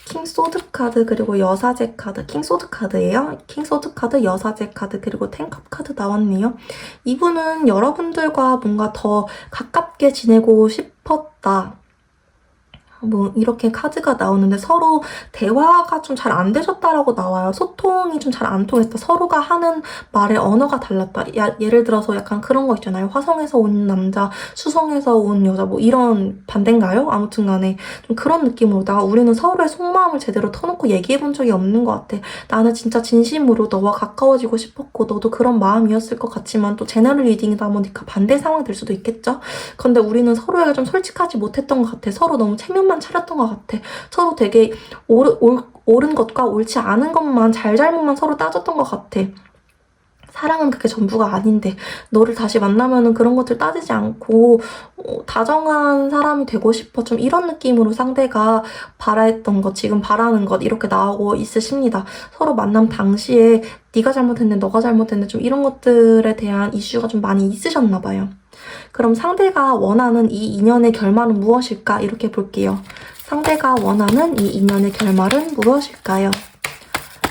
킹소드 카드, 그리고 여사제 카드. 킹소드 카드예요. 킹소드 카드, 여사제 카드, 그리고 텐컵 카드 나왔네요. 이분은 여러분들과 뭔가 더 가깝게 지내고 싶었다. 뭐 이렇게 카드가 나오는데 서로 대화가 좀 잘 안 되셨다라고 나와요. 소통이 좀 잘 안 통했다. 서로가 하는 말의 언어가 달랐다. 예를 들어서 약간 그런 거 있잖아요. 화성에서 온 남자, 수성에서 온 여자 뭐 이런 반대인가요? 아무튼 간에 좀 그런 느낌으로다가 우리는 서로의 속마음을 제대로 터놓고 얘기해 본 적이 없는 것 같아. 나는 진짜 진심으로 너와 가까워지고 싶었고 너도 그런 마음이었을 것 같지만 또 제너럴 리딩이다 보니까 반대 상황이 될 수도 있겠죠? 근데 우리는 서로에게 좀 솔직하지 못했던 것 같아. 서로 너무 체면만 차렸던 것 같아. 서로 되게 옳은 것과 옳지 않은 것만 잘잘못만 서로 따졌던 것 같아. 사랑은 그게 전부가 아닌데 너를 다시 만나면은 그런 것들 따지지 않고 다정한 사람이 되고 싶어. 좀 이런 느낌으로 상대가 바라했던 것, 지금 바라는 것 이렇게 나오고 있으십니다. 서로 만남 당시에 네가 잘못했네, 너가 잘못했네 좀 이런 것들에 대한 이슈가 좀 많이 있으셨나 봐요. 그럼 상대가 원하는 이 인연의 결말은 무엇일까? 이렇게 볼게요. 상대가 원하는 이 인연의 결말은 무엇일까요?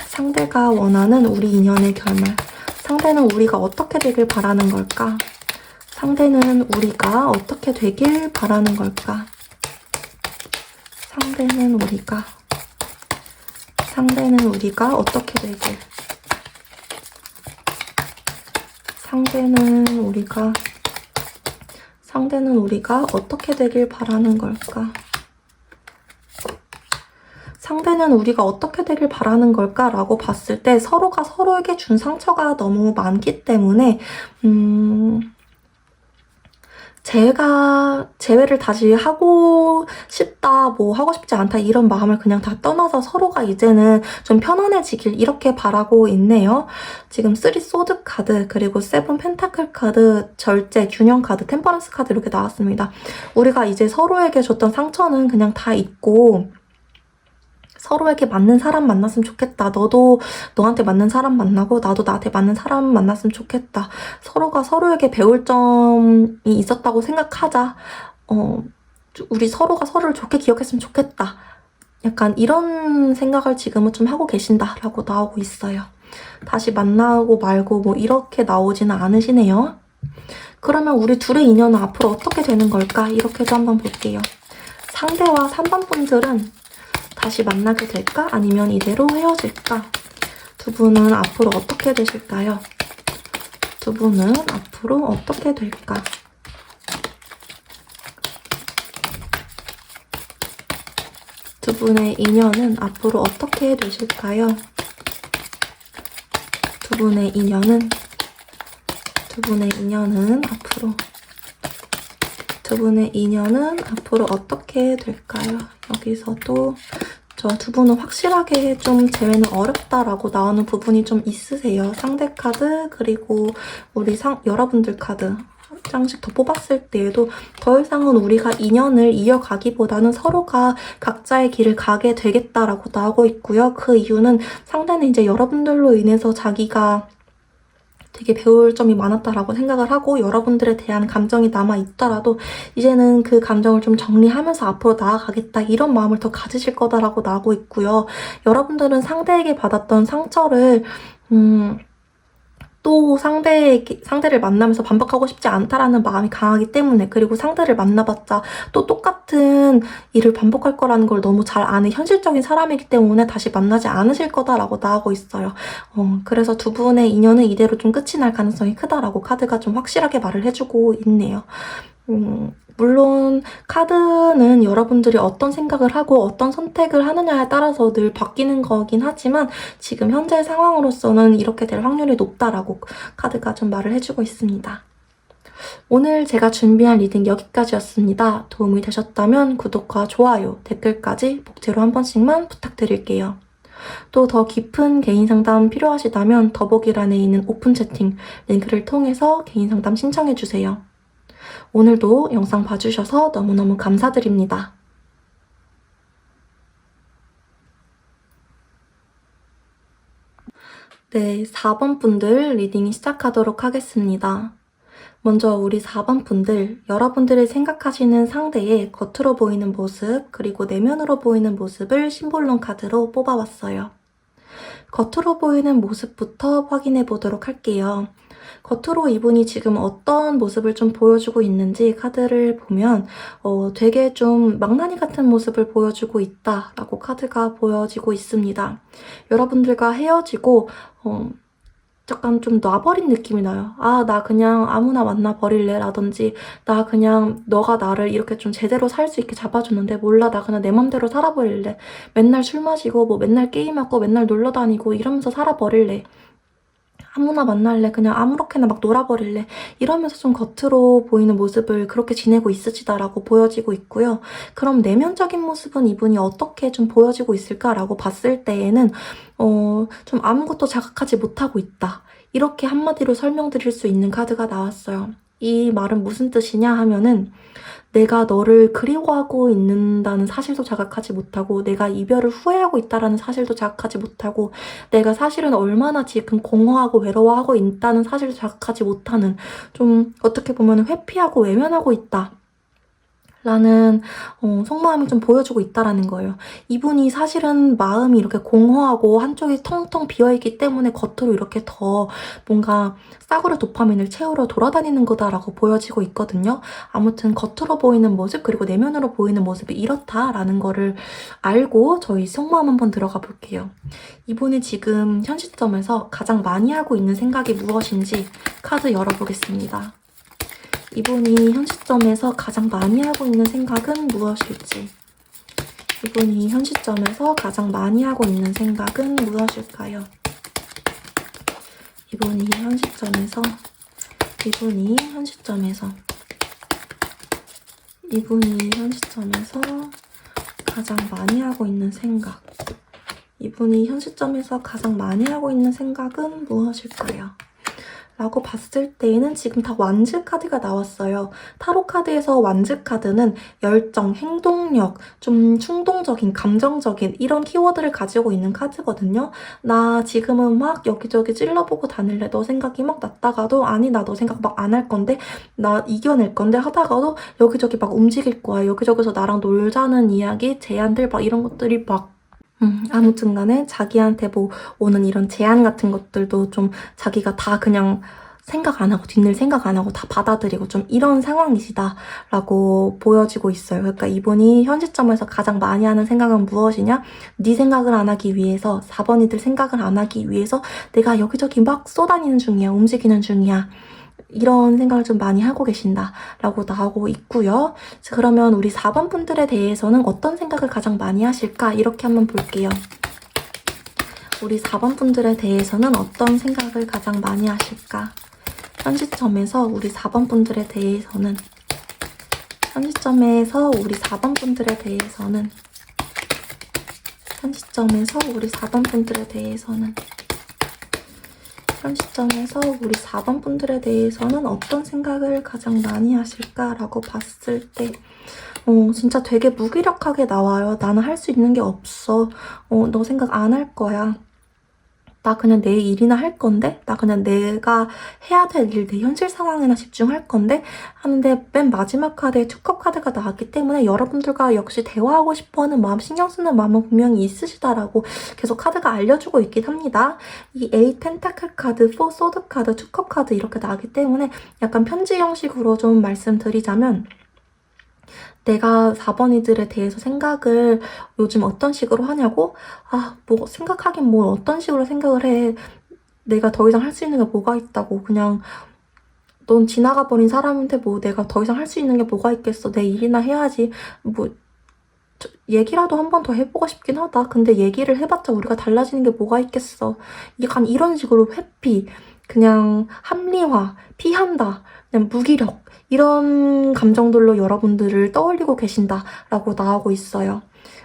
상대가 원하는 우리 인연의 결말. 상대는 우리가 어떻게 되길 바라는 걸까? 상대는 우리가 어떻게 되길 바라는 걸까? 상대는 우리가 어떻게 되길. 상대는 우리가 어떻게 되길 바라는 걸까? 상대는 우리가 어떻게 되길 바라는 걸까? 라고 봤을 때 서로가 서로에게 준 상처가 너무 많기 때문에 재회를 다시 하고 싶다, 뭐 하고 싶지 않다 이런 마음을 그냥 다 떠나서 서로가 이제는 좀 편안해지길 이렇게 바라고 있네요. 지금 3 소드 카드, 그리고 7 펜타클 카드, 절제, 균형 카드, 템퍼런스 카드 이렇게 나왔습니다. 우리가 이제 서로에게 줬던 상처는 그냥 다 잊고 서로에게 맞는 사람 만났으면 좋겠다. 너도 너한테 맞는 사람 만나고 나도 나한테 맞는 사람 만났으면 좋겠다. 서로가 서로에게 배울 점이 있었다고 생각하자. 우리 서로가 서로를 좋게 기억했으면 좋겠다. 약간 이런 생각을 지금은 좀 하고 계신다라고 나오고 있어요. 다시 만나고 말고 뭐 이렇게 나오지는 않으시네요. 그러면 우리 둘의 인연은 앞으로 어떻게 되는 걸까? 이렇게도 한번 볼게요. 상대와 3번 분들은 다시 만나게 될까? 아니면 이대로 헤어질까? 두 분은 앞으로 어떻게 되실까요? 두 분은 앞으로 어떻게 될까? 두 분의 인연은 앞으로 어떻게 되실까요? 두 분의 인연은 앞으로 어떻게 될까요? 여기서도 저 두 분은 확실하게 좀 재회는 어렵다라고 나오는 부분이 좀 있으세요. 상대 카드 그리고 우리 여러분들 카드 한 장씩 더 뽑았을 때에도 더 이상은 우리가 인연을 이어가기보다는 서로가 각자의 길을 가게 되겠다라고 나오고 있고요. 그 이유는 상대는 이제 여러분들로 인해서 자기가 되게 배울 점이 많았다라고 생각을 하고 여러분들에 대한 감정이 남아있더라도 이제는 그 감정을 좀 정리하면서 앞으로 나아가겠다 이런 마음을 더 가지실 거다라고 나오고 있고요. 여러분들은 상대에게 받았던 상처를 또 상대를 만나면서 반박하고 싶지 않다라는 마음이 강하기 때문에 그리고 상대를 만나봤자 또 똑같은 일을 반복할 거라는 걸 너무 잘 아는 현실적인 사람이기 때문에 다시 만나지 않으실 거다라고 나오고 있어요. 그래서 두 분의 인연은 이대로 좀 끝이 날 가능성이 크다라고 카드가 좀 확실하게 말을 해주고 있네요. 물론 카드는 여러분들이 어떤 생각을 하고 어떤 선택을 하느냐에 따라서 늘 바뀌는 거긴 하지만 지금 현재 상황으로서는 이렇게 될 확률이 높다라고 카드가 좀 말을 해주고 있습니다. 오늘 제가 준비한 리딩 여기까지였습니다. 도움이 되셨다면 구독과 좋아요, 댓글까지 복제로 한 번씩만 부탁드릴게요. 또 더 깊은 개인 상담 필요하시다면 더보기란에 있는 오픈 채팅 링크를 통해서 개인 상담 신청해주세요. 오늘도 영상 봐주셔서 너무너무 감사드립니다. 네, 4번 분들 리딩 시작하도록 하겠습니다. 먼저 우리 4번 분들, 여러분들이 생각하시는 상대의 겉으로 보이는 모습, 그리고 내면으로 보이는 모습을 심볼론 카드로 뽑아왔어요. 겉으로 보이는 모습부터 확인해 보도록 할게요. 겉으로 이분이 지금 어떤 모습을 좀 보여주고 있는지 카드를 보면 되게 좀 망나니 같은 모습을 보여주고 있다라고 카드가 보여지고 있습니다. 여러분들과 헤어지고 약간 좀 놔버린 느낌이 나요. 나 그냥 아무나 만나버릴래 라든지 나 그냥 너가 나를 이렇게 좀 제대로 살 수 있게 잡아줬는데 몰라 나 그냥 내 맘대로 살아버릴래. 맨날 술 마시고 뭐 맨날 게임하고 맨날 놀러 다니고 이러면서 살아버릴래. 아무나 만날래. 그냥 아무렇게나 막 놀아버릴래. 이러면서 좀 겉으로 보이는 모습을 그렇게 지내고 있으시다라고 보여지고 있고요. 그럼 내면적인 모습은 이분이 어떻게 좀 보여지고 있을까라고 봤을 때에는 좀 아무것도 자각하지 못하고 있다. 이렇게 한마디로 설명드릴 수 있는 카드가 나왔어요. 이 말은 무슨 뜻이냐 하면은 내가 너를 그리워하고 있는다는 사실도 자각하지 못하고 내가 이별을 후회하고 있다는 사실도 자각하지 못하고 내가 사실은 얼마나 지금 공허하고 외로워하고 있다는 사실도 자각하지 못하는 좀 어떻게 보면 회피하고 외면하고 있다. 라는 속마음이 좀 보여주고 있다라는 거예요. 이분이 사실은 마음이 이렇게 공허하고 한쪽이 텅텅 비어있기 때문에 겉으로 이렇게 더 뭔가 싸구려 도파민을 채우러 돌아다니는 거다라고 보여지고 있거든요. 아무튼 겉으로 보이는 모습 그리고 내면으로 보이는 모습이 이렇다라는 거를 알고 저희 속마음 한번 들어가 볼게요. 이분이 지금 현 시점에서 가장 많이 하고 있는 생각이 무엇인지 카드 열어보겠습니다. 이분이 현 시점에서 가장 많이 하고 있는 생각은 무엇일지, 이분이 현 시점에서 가장 많이 하고 있는 생각은 무엇일까요? 이분이 현 시점에서 가장 많이 하고 있는 생각, 이분이 현 시점에서 가장 많이 하고 있는 생각은 무엇일까요? 라고 봤을 때에는 지금 다 완즈 카드가 나왔어요. 타로 카드에서 완즈 카드는 열정, 행동력, 좀 충동적인, 감정적인 이런 키워드를 가지고 있는 카드거든요. 나 지금은 막 여기저기 찔러보고 다닐래. 너 생각이 막 났다가도 아니 나 너 생각 막 안 할 건데 나 이겨낼 건데 하다가도 여기저기 막 움직일 거야. 여기저기서 나랑 놀자는 이야기, 제안들 막 이런 것들이 막 아무튼 간에 자기한테 뭐 오는 이런 제안 같은 것들도 좀 자기가 다 그냥 생각 안 하고 뒷일 생각 안 하고 다 받아들이고 좀 이런 상황이시다라고 보여지고 있어요. 그러니까 이분이 현 시점에서 가장 많이 하는 생각은 무엇이냐? 네 생각을 안 하기 위해서 4번이들 생각을 안 하기 위해서 내가 여기저기 막 쏘다니는 중이야. 움직이는 중이야. 이런 생각을 좀 많이 하고 계신다라고 나오고 있고요. 자, 그러면 우리 4번 분들에 대해서는 어떤 생각을 가장 많이 하실까? 이렇게 한번 볼게요. 우리 4번 분들에 대해서는 어떤 생각을 가장 많이 하실까? 현 시점에서 우리 4번 분들에 대해서는 현 시점에서 우리 4번 분들에 대해서는 현 시점에서 우리 4번 분들에 대해서는 현 시점에서 우리 4번 분들에 대해서는 어떤 생각을 가장 많이 하실까라고 봤을 때 진짜 되게 무기력하게 나와요. 나는 할 수 있는 게 없어. 너 생각 안 할 거야. 나 그냥 내 일이나 할 건데? 나 그냥 내가 해야 될 일, 내 현실 상황에나 집중할 건데? 하는데 맨 마지막 카드에 투컵 카드가 나왔기 때문에 여러분들과 역시 대화하고 싶어하는 마음, 신경 쓰는 마음은 분명히 있으시다라고 계속 카드가 알려주고 있긴 합니다. 이 8 펜타클 카드, 4 소드 카드, 투컵 카드 이렇게 나왔기 때문에 약간 편지 형식으로 좀 말씀드리자면 내가 4번이들에 대해서 생각을 요즘 어떤 식으로 하냐고? 뭐 생각하긴 뭘 어떤 식으로 생각을 해. 내가 더 이상 할 수 있는 게 뭐가 있다고. 그냥 넌 지나가 버린 사람인데 뭐 내가 더 이상 할 수 있는 게 뭐가 있겠어. 내 일이나 해야지. 뭐 얘기라도 한 번 더 해보고 싶긴 하다. 근데 얘기를 해봤자 우리가 달라지는 게 뭐가 있겠어. 약간 이런 식으로 회피, 그냥 합리화, 피한다, 그냥 무기력 이런 감정들로 여러분들을 떠올리고 계신다라고 나오고 있어요.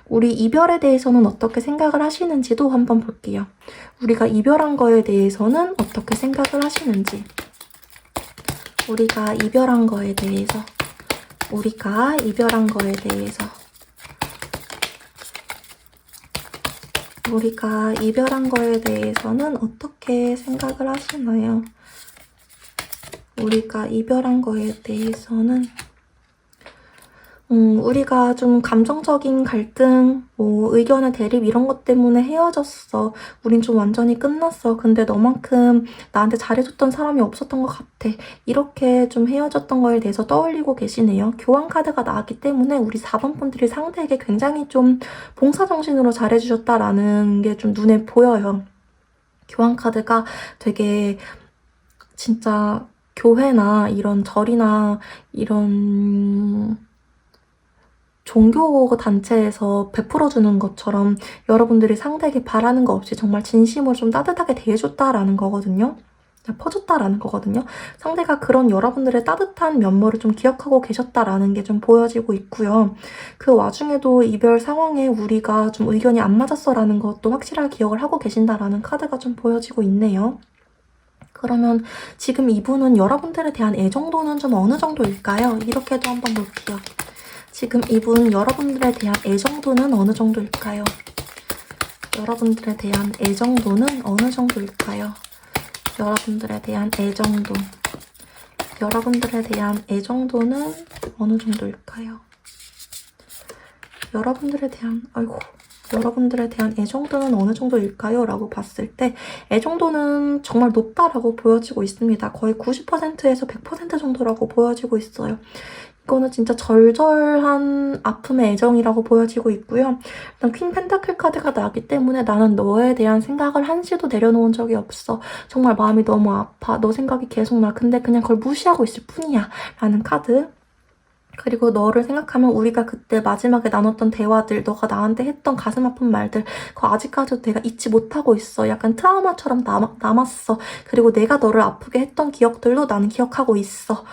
우리 이별에 대해서는 어떻게 생각을 하시는지도 한번 볼게요. 우리가 이별한 거에 대해서는 어떻게 생각을 하시는지. 우리가 이별한 거에 대해서 우리가 이별한 거에 대해서 는 어떻게 생각을 하시나요? 우리가 이별한 거에 대해서는 우리가 좀 감정적인 갈등, 뭐 의견의 대립 이런 것 때문에 헤어졌어. 우린 좀 완전히 끝났어. 근데 너만큼 나한테 잘해줬던 사람이 없었던 것 같아. 이렇게 좀 헤어졌던 거에 대해서 떠올리고 계시네요. 교환 카드가 나왔기 때문에 우리 4번 분들이 상대에게 굉장히 좀 봉사정신으로 잘해주셨다라는 게 좀 눈에 보여요. 교환 카드가 되게 진짜 교회나 이런 절이나 이런 종교 단체에서 베풀어주는 것처럼 여러분들이 상대에게 바라는 거 없이 정말 진심으로 좀 따뜻하게 대해줬다라는 거거든요. 퍼줬다라는 거거든요. 상대가 그런 여러분들의 따뜻한 면모를 좀 기억하고 계셨다라는 게 좀 보여지고 있고요. 그 와중에도 이별 상황에 우리가 좀 의견이 안 맞았어라는 것도 확실하게 기억을 하고 계신다라는 카드가 좀 보여지고 있네요. 그러면 지금 이분은 여러분들에 대한 애정도는 좀 어느 정도일까요? 이렇게도 한번 볼게요. 지금 이분 여러분들에 대한 애정도는 어느 정도일까요? 여러분들에 대한 애정도는 어느 정도일까요? 여러분들에 대한 애정도. 여러분들에 대한 애정도는 어느 정도일까요? 여러분들에 대한 애정도는 어느 정도일까요? 라고 봤을 때 애정도는 정말 높다라고 보여지고 있습니다. 거의 90%에서 100% 정도라고 보여지고 있어요. 이거는 진짜 절절한 아픔의 애정이라고 보여지고 있고요. 일단 퀸 펜타클 카드가 나왔기 때문에 나는 너에 대한 생각을 한시도 내려놓은 적이 없어. 정말 마음이 너무 아파. 너 생각이 계속 나. 근데 그냥 그걸 무시하고 있을 뿐이야. 라는 카드. 그리고 너를 생각하면 우리가 그때 마지막에 나눴던 대화들, 너가 나한테 했던 가슴 아픈 말들, 그거 아직까지도 내가 잊지 못하고 있어. 약간 트라우마처럼 남았어. 그리고 내가 너를 아프게 했던 기억들도 나는 기억하고 있어.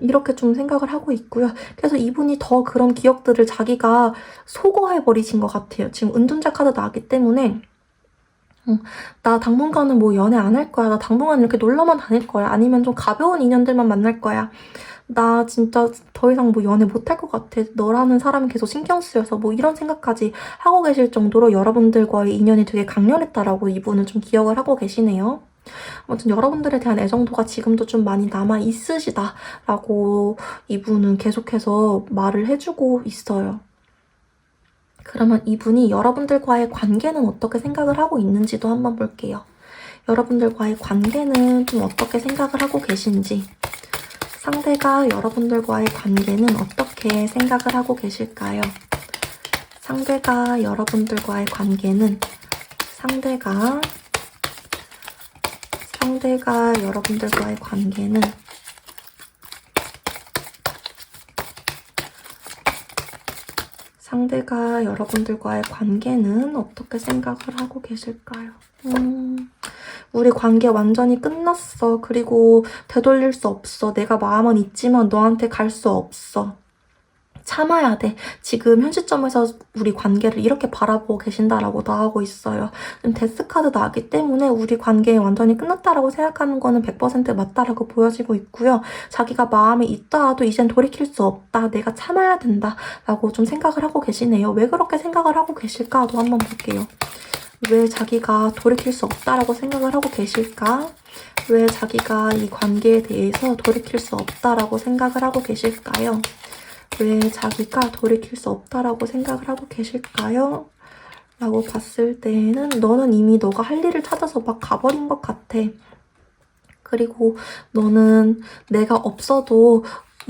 이렇게 좀 생각을 하고 있고요. 그래서 이분이 더 그런 기억들을 자기가 소거해버리신 것 같아요. 지금 은둔자 카드 나왔기 때문에 나 당분간은 뭐 연애 안 할 거야. 나 당분간 이렇게 놀러만 다닐 거야. 아니면 좀 가벼운 인연들만 만날 거야. 나 진짜 더 이상 뭐 연애 못 할 것 같아. 너라는 사람이 계속 신경 쓰여서 뭐 이런 생각까지 하고 계실 정도로 여러분들과의 인연이 되게 강렬했다라고 이분은 좀 기억을 하고 계시네요. 아무튼 여러분들에 대한 애정도가 지금도 좀 많이 남아 있으시다라고 이분은 계속해서 말을 해주고 있어요. 그러면 이분이 여러분들과의 관계는 어떻게 생각을 하고 있는지도 한번 볼게요. 여러분들과의 관계는 좀 어떻게 생각을 하고 계신지, 상대가 여러분들과의 관계는 어떻게 생각을 하고 계실까요? 상대가 여러분들과의 관계는 상대가 여러분들과의 관계는 상대가 여러분들과의 관계는 어떻게 생각을 하고 계실까요? 우리 관계 완전히 끝났어. 그리고 되돌릴 수 없어. 내가 마음은 있지만 너한테 갈 수 없어. 참아야 돼. 지금 현 시점에서 우리 관계를 이렇게 바라보고 계신다라고 나오고 있어요. 데스카드 나기 때문에 우리 관계 완전히 끝났다라고 생각하는 거는 100% 맞다라고 보여지고 있고요. 자기가 마음에 있더라도 이젠 돌이킬 수 없다. 내가 참아야 된다. 라고 좀 생각을 하고 계시네요. 왜 그렇게 생각을 하고 계실까도 한번 볼게요. 왜 자기가 돌이킬 수 없다라고 생각을 하고 계실까? 왜 자기가 이 관계에 대해서 돌이킬 수 없다라고 생각을 하고 계실까요? 왜 자기가 돌이킬 수 없다라고 생각을 하고 계실까요? 라고 봤을 때는 너는 이미 너가 할 일을 찾아서 막 가버린 것 같아. 그리고 너는 내가 없어도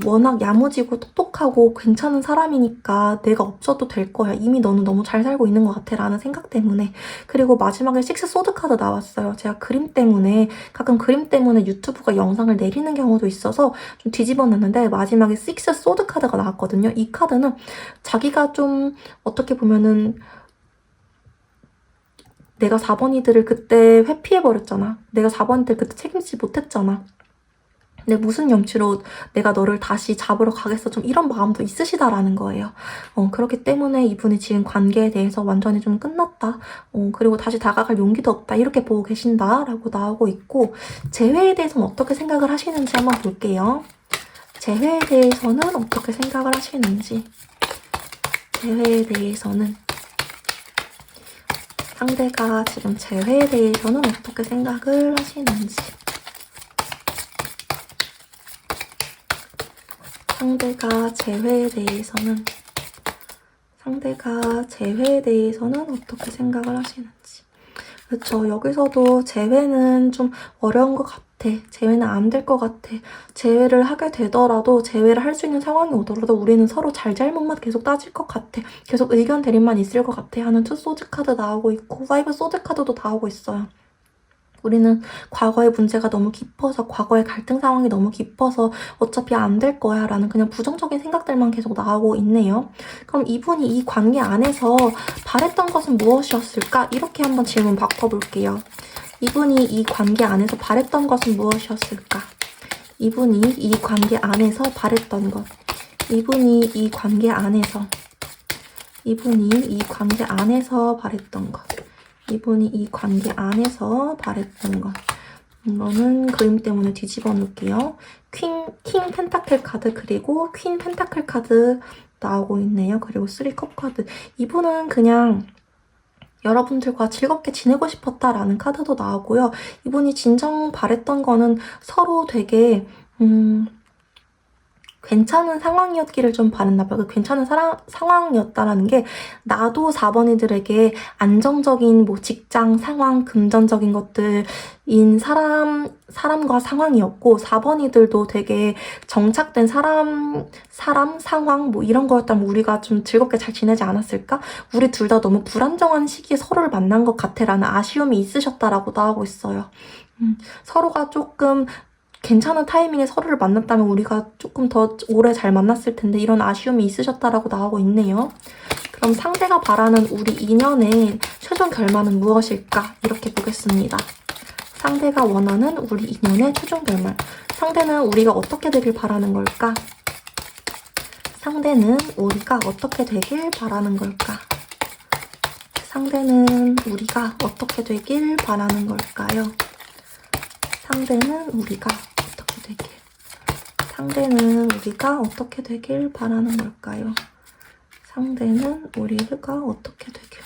워낙 야무지고 똑똑하고 괜찮은 사람이니까 내가 없어도 될 거야. 이미 너는 너무 잘 살고 있는 것 같아 라는 생각 때문에. 그리고 마지막에 식스 소드 카드 나왔어요. 제가 가끔 그림 때문에 유튜브가 영상을 내리는 경우도 있어서 좀 뒤집어 놨는데 마지막에 식스 소드 카드가 나왔거든요. 이 카드는 자기가 좀 어떻게 보면은 내가 4번이들을 그때 회피해버렸잖아. 내가 4번이들 그때 책임지지 못했잖아. 근데 무슨 염치로 내가 너를 다시 잡으러 가겠어. 좀 이런 마음도 있으시다라는 거예요. 그렇기 때문에 이분이 지금 관계에 대해서 완전히 좀 끝났다. 그리고 다시 다가갈 용기도 없다. 이렇게 보고 계신다라고 나오고 있고, 재회에 대해서는 어떻게 생각을 하시는지 한번 볼게요. 재회에 대해서는 어떻게 생각을 하시는지. 재회에 대해서는 상대가 지금 재회에 대해서는 어떻게 생각을 하시는지. 상대가 재회에 대해서는 어떻게 생각을 하시는지. 그렇죠. 여기서도 재회는 좀 어려운 것 같아. 재회는 안 될 것 같아. 재회를 하게 되더라도 재회를 할 수 있는 상황이 오더라도 우리는 서로 잘잘못만 계속 따질 것 같아. 계속 의견 대립만 있을 것 같아 하는 투 소드 카드 나오고 있고 5 소드 카드도 나오고 있어요. 우리는 과거의 문제가 너무 깊어서 과거의 갈등 상황이 너무 깊어서 어차피 안 될 거야 라는 그냥 부정적인 생각들만 계속 나오고 있네요. 그럼 이분이 이 관계 안에서 바랬던 것은 무엇이었을까? 이렇게 한번 질문 바꿔볼게요. 이분이 이 관계 안에서 바랬던 것은 무엇이었을까? 이분이 이 관계 안에서 바랬던 것. 이분이 이 관계 안에서 바랬던 것. 이분이 이 관계 안에서 바랬던 것. 이거는 그림 때문에 뒤집어 놓을게요. 킹 펜타클 카드 그리고 퀸 펜타클 카드 나오고 있네요. 그리고 3컵 카드. 이분은 그냥 여러분들과 즐겁게 지내고 싶었다라는 카드도 나오고요. 이분이 진정 바랬던 거는 서로 되게 괜찮은 상황이었기를 좀 바랬나 봐요. 그 괜찮은 상황이었다라는 게 나도 4번이들에게 안정적인 뭐 직장 상황, 금전적인 것들인 사람과 상황이었고 4번이들도 되게 정착된 사람, 상황 뭐 이런 거였다면 우리가 좀 즐겁게 잘 지내지 않았을까? 우리 둘 다 너무 불안정한 시기에 서로를 만난 것 같아라는 아쉬움이 있으셨다라고 나오고 있어요. 서로가 조금 괜찮은 타이밍에 서로를 만났다면 우리가 조금 더 오래 잘 만났을 텐데 이런 아쉬움이 있으셨다라고 나오고 있네요. 그럼 상대가 바라는 우리 인연의 최종 결말은 무엇일까? 이렇게 보겠습니다. 상대가 원하는 우리 인연의 최종 결말. 상대는 우리가 어떻게 되길 바라는 걸까? 상대는 우리가 어떻게 되길 바라는 걸까? 상대는 우리가 어떻게 되길 바라는 걸까요? 상대는 우리가 어떻게 되길. 상대는 우리가 어떻게 되길 바라는 걸까요? 상대는 우리가 어떻게 되길.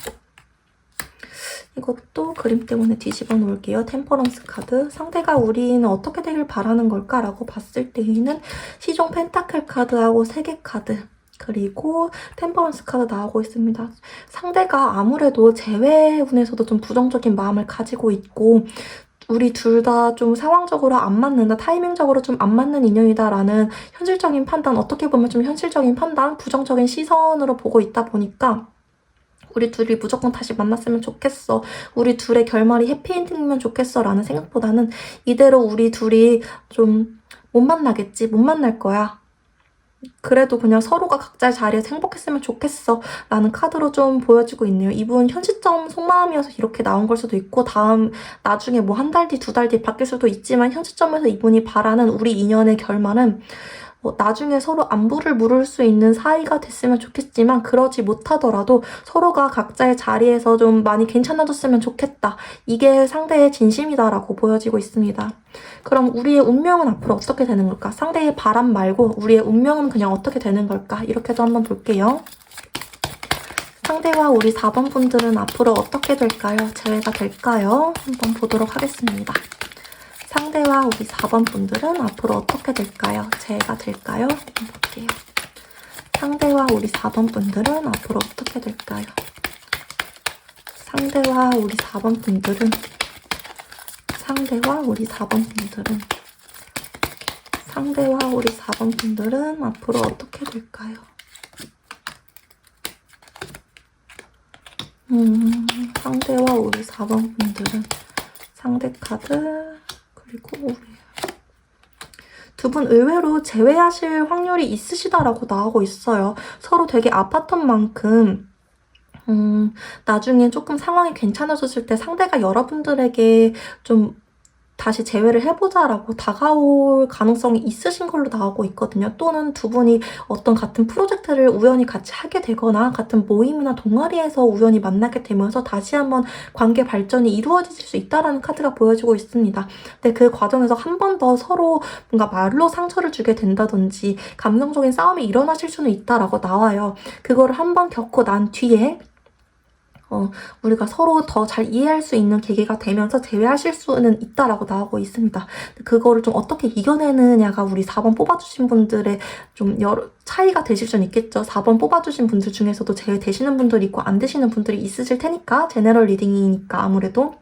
이것도 그림 때문에 뒤집어 놓을게요. 템퍼런스 카드. 상대가 우리는 어떻게 되길 바라는 걸까? 라고 봤을 때에는 시종 펜타클 카드하고 세계 카드. 그리고 템퍼런스 카드 나오고 있습니다. 상대가 아무래도 재회운에서도 좀 부정적인 마음을 가지고 있고 우리 둘 다 좀 상황적으로 안 맞는다, 타이밍적으로 좀 안 맞는 인연이다라는 현실적인 판단, 어떻게 보면 좀 현실적인 판단, 부정적인 시선으로 보고 있다 보니까 우리 둘이 무조건 다시 만났으면 좋겠어. 우리 둘의 결말이 해피엔딩이면 좋겠어. 라는 생각보다는 이대로 우리 둘이 좀 못 만나겠지. 못 만날 거야. 그래도 그냥 서로가 각자의 자리에서 행복했으면 좋겠어 라는 카드로 좀 보여지고 있네요. 이분 현 시점 속마음이어서 이렇게 나온 걸 수도 있고 나중에 뭐 한 달 뒤, 두 달 뒤 바뀔 수도 있지만 현 시점에서 이분이 바라는 우리 인연의 결말은 나중에 서로 안부를 물을 수 있는 사이가 됐으면 좋겠지만 그러지 못하더라도 서로가 각자의 자리에서 좀 많이 괜찮아졌으면 좋겠다. 이게 상대의 진심이다라고 보여지고 있습니다. 그럼 우리의 운명은 앞으로 어떻게 되는 걸까? 상대의 바람 말고 우리의 운명은 그냥 어떻게 되는 걸까? 이렇게도 한번 볼게요. 상대와 우리 4번 분들은 앞으로 어떻게 될까요? 재회가 될까요? 한번 보도록 하겠습니다. 상대와 우리 4번 분들은 앞으로 어떻게 될까요? 재회가 될까요? 한번 볼게요. 상대와 우리 4번 분들은 앞으로 어떻게 될까요? 상대와 우리 4번 분들은 상대와 우리 4번 분들은 상대와 우리 4번 분들은 앞으로 어떻게 될까요? 상대와 우리 4번 분들은 상대 카드 그리고 우리 두 분 의외로 재회하실 확률이 있으시다라고 나오고 있어요. 서로 되게 아팠던 만큼 나중에 조금 상황이 괜찮아졌을 때 상대가 여러분들에게 좀 다시 재회를 해보자라고 다가올 가능성이 있으신 걸로 나오고 있거든요. 또는 두 분이 어떤 같은 프로젝트를 우연히 같이 하게 되거나 같은 모임이나 동아리에서 우연히 만나게 되면서 다시 한번 관계 발전이 이루어질 수 있다는 카드가 보여지고 있습니다. 근데 그 과정에서 한 번 더 서로 뭔가 말로 상처를 주게 된다든지 감정적인 싸움이 일어나실 수는 있다라고 나와요. 그거를 한 번 겪고 난 뒤에 우리가 서로 더 잘 이해할 수 있는 계기가 되면서 재회하실 수는 있다라고 나오고 있습니다. 그거를 좀 어떻게 이겨내느냐가 우리 4번 뽑아주신 분들의 좀 여러 차이가 되실 수는 있겠죠. 4번 뽑아주신 분들 중에서도 재회 되시는 분들이 있고 안 되시는 분들이 있으실 테니까 제너럴 리딩이니까 아무래도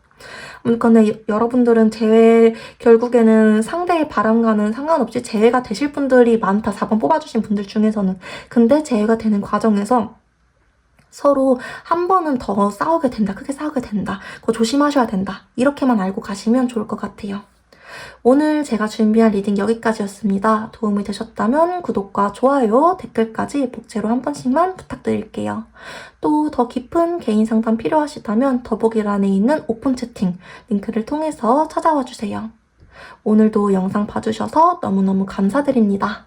근데 여러분들은 재회 결국에는 상대의 바람과는 상관없이 재회가 되실 분들이 많다. 4번 뽑아주신 분들 중에서는. 근데 재회가 되는 과정에서 서로 한 번은 더 싸우게 된다. 크게 싸우게 된다. 그거 조심하셔야 된다. 이렇게만 알고 가시면 좋을 것 같아요. 오늘 제가 준비한 리딩 여기까지였습니다. 도움이 되셨다면 구독과 좋아요, 댓글까지 복제로 한 번씩만 부탁드릴게요. 또 더 깊은 개인 상담 필요하시다면 더보기란에 있는 오픈 채팅 링크를 통해서 찾아와 주세요. 오늘도 영상 봐주셔서 너무너무 감사드립니다.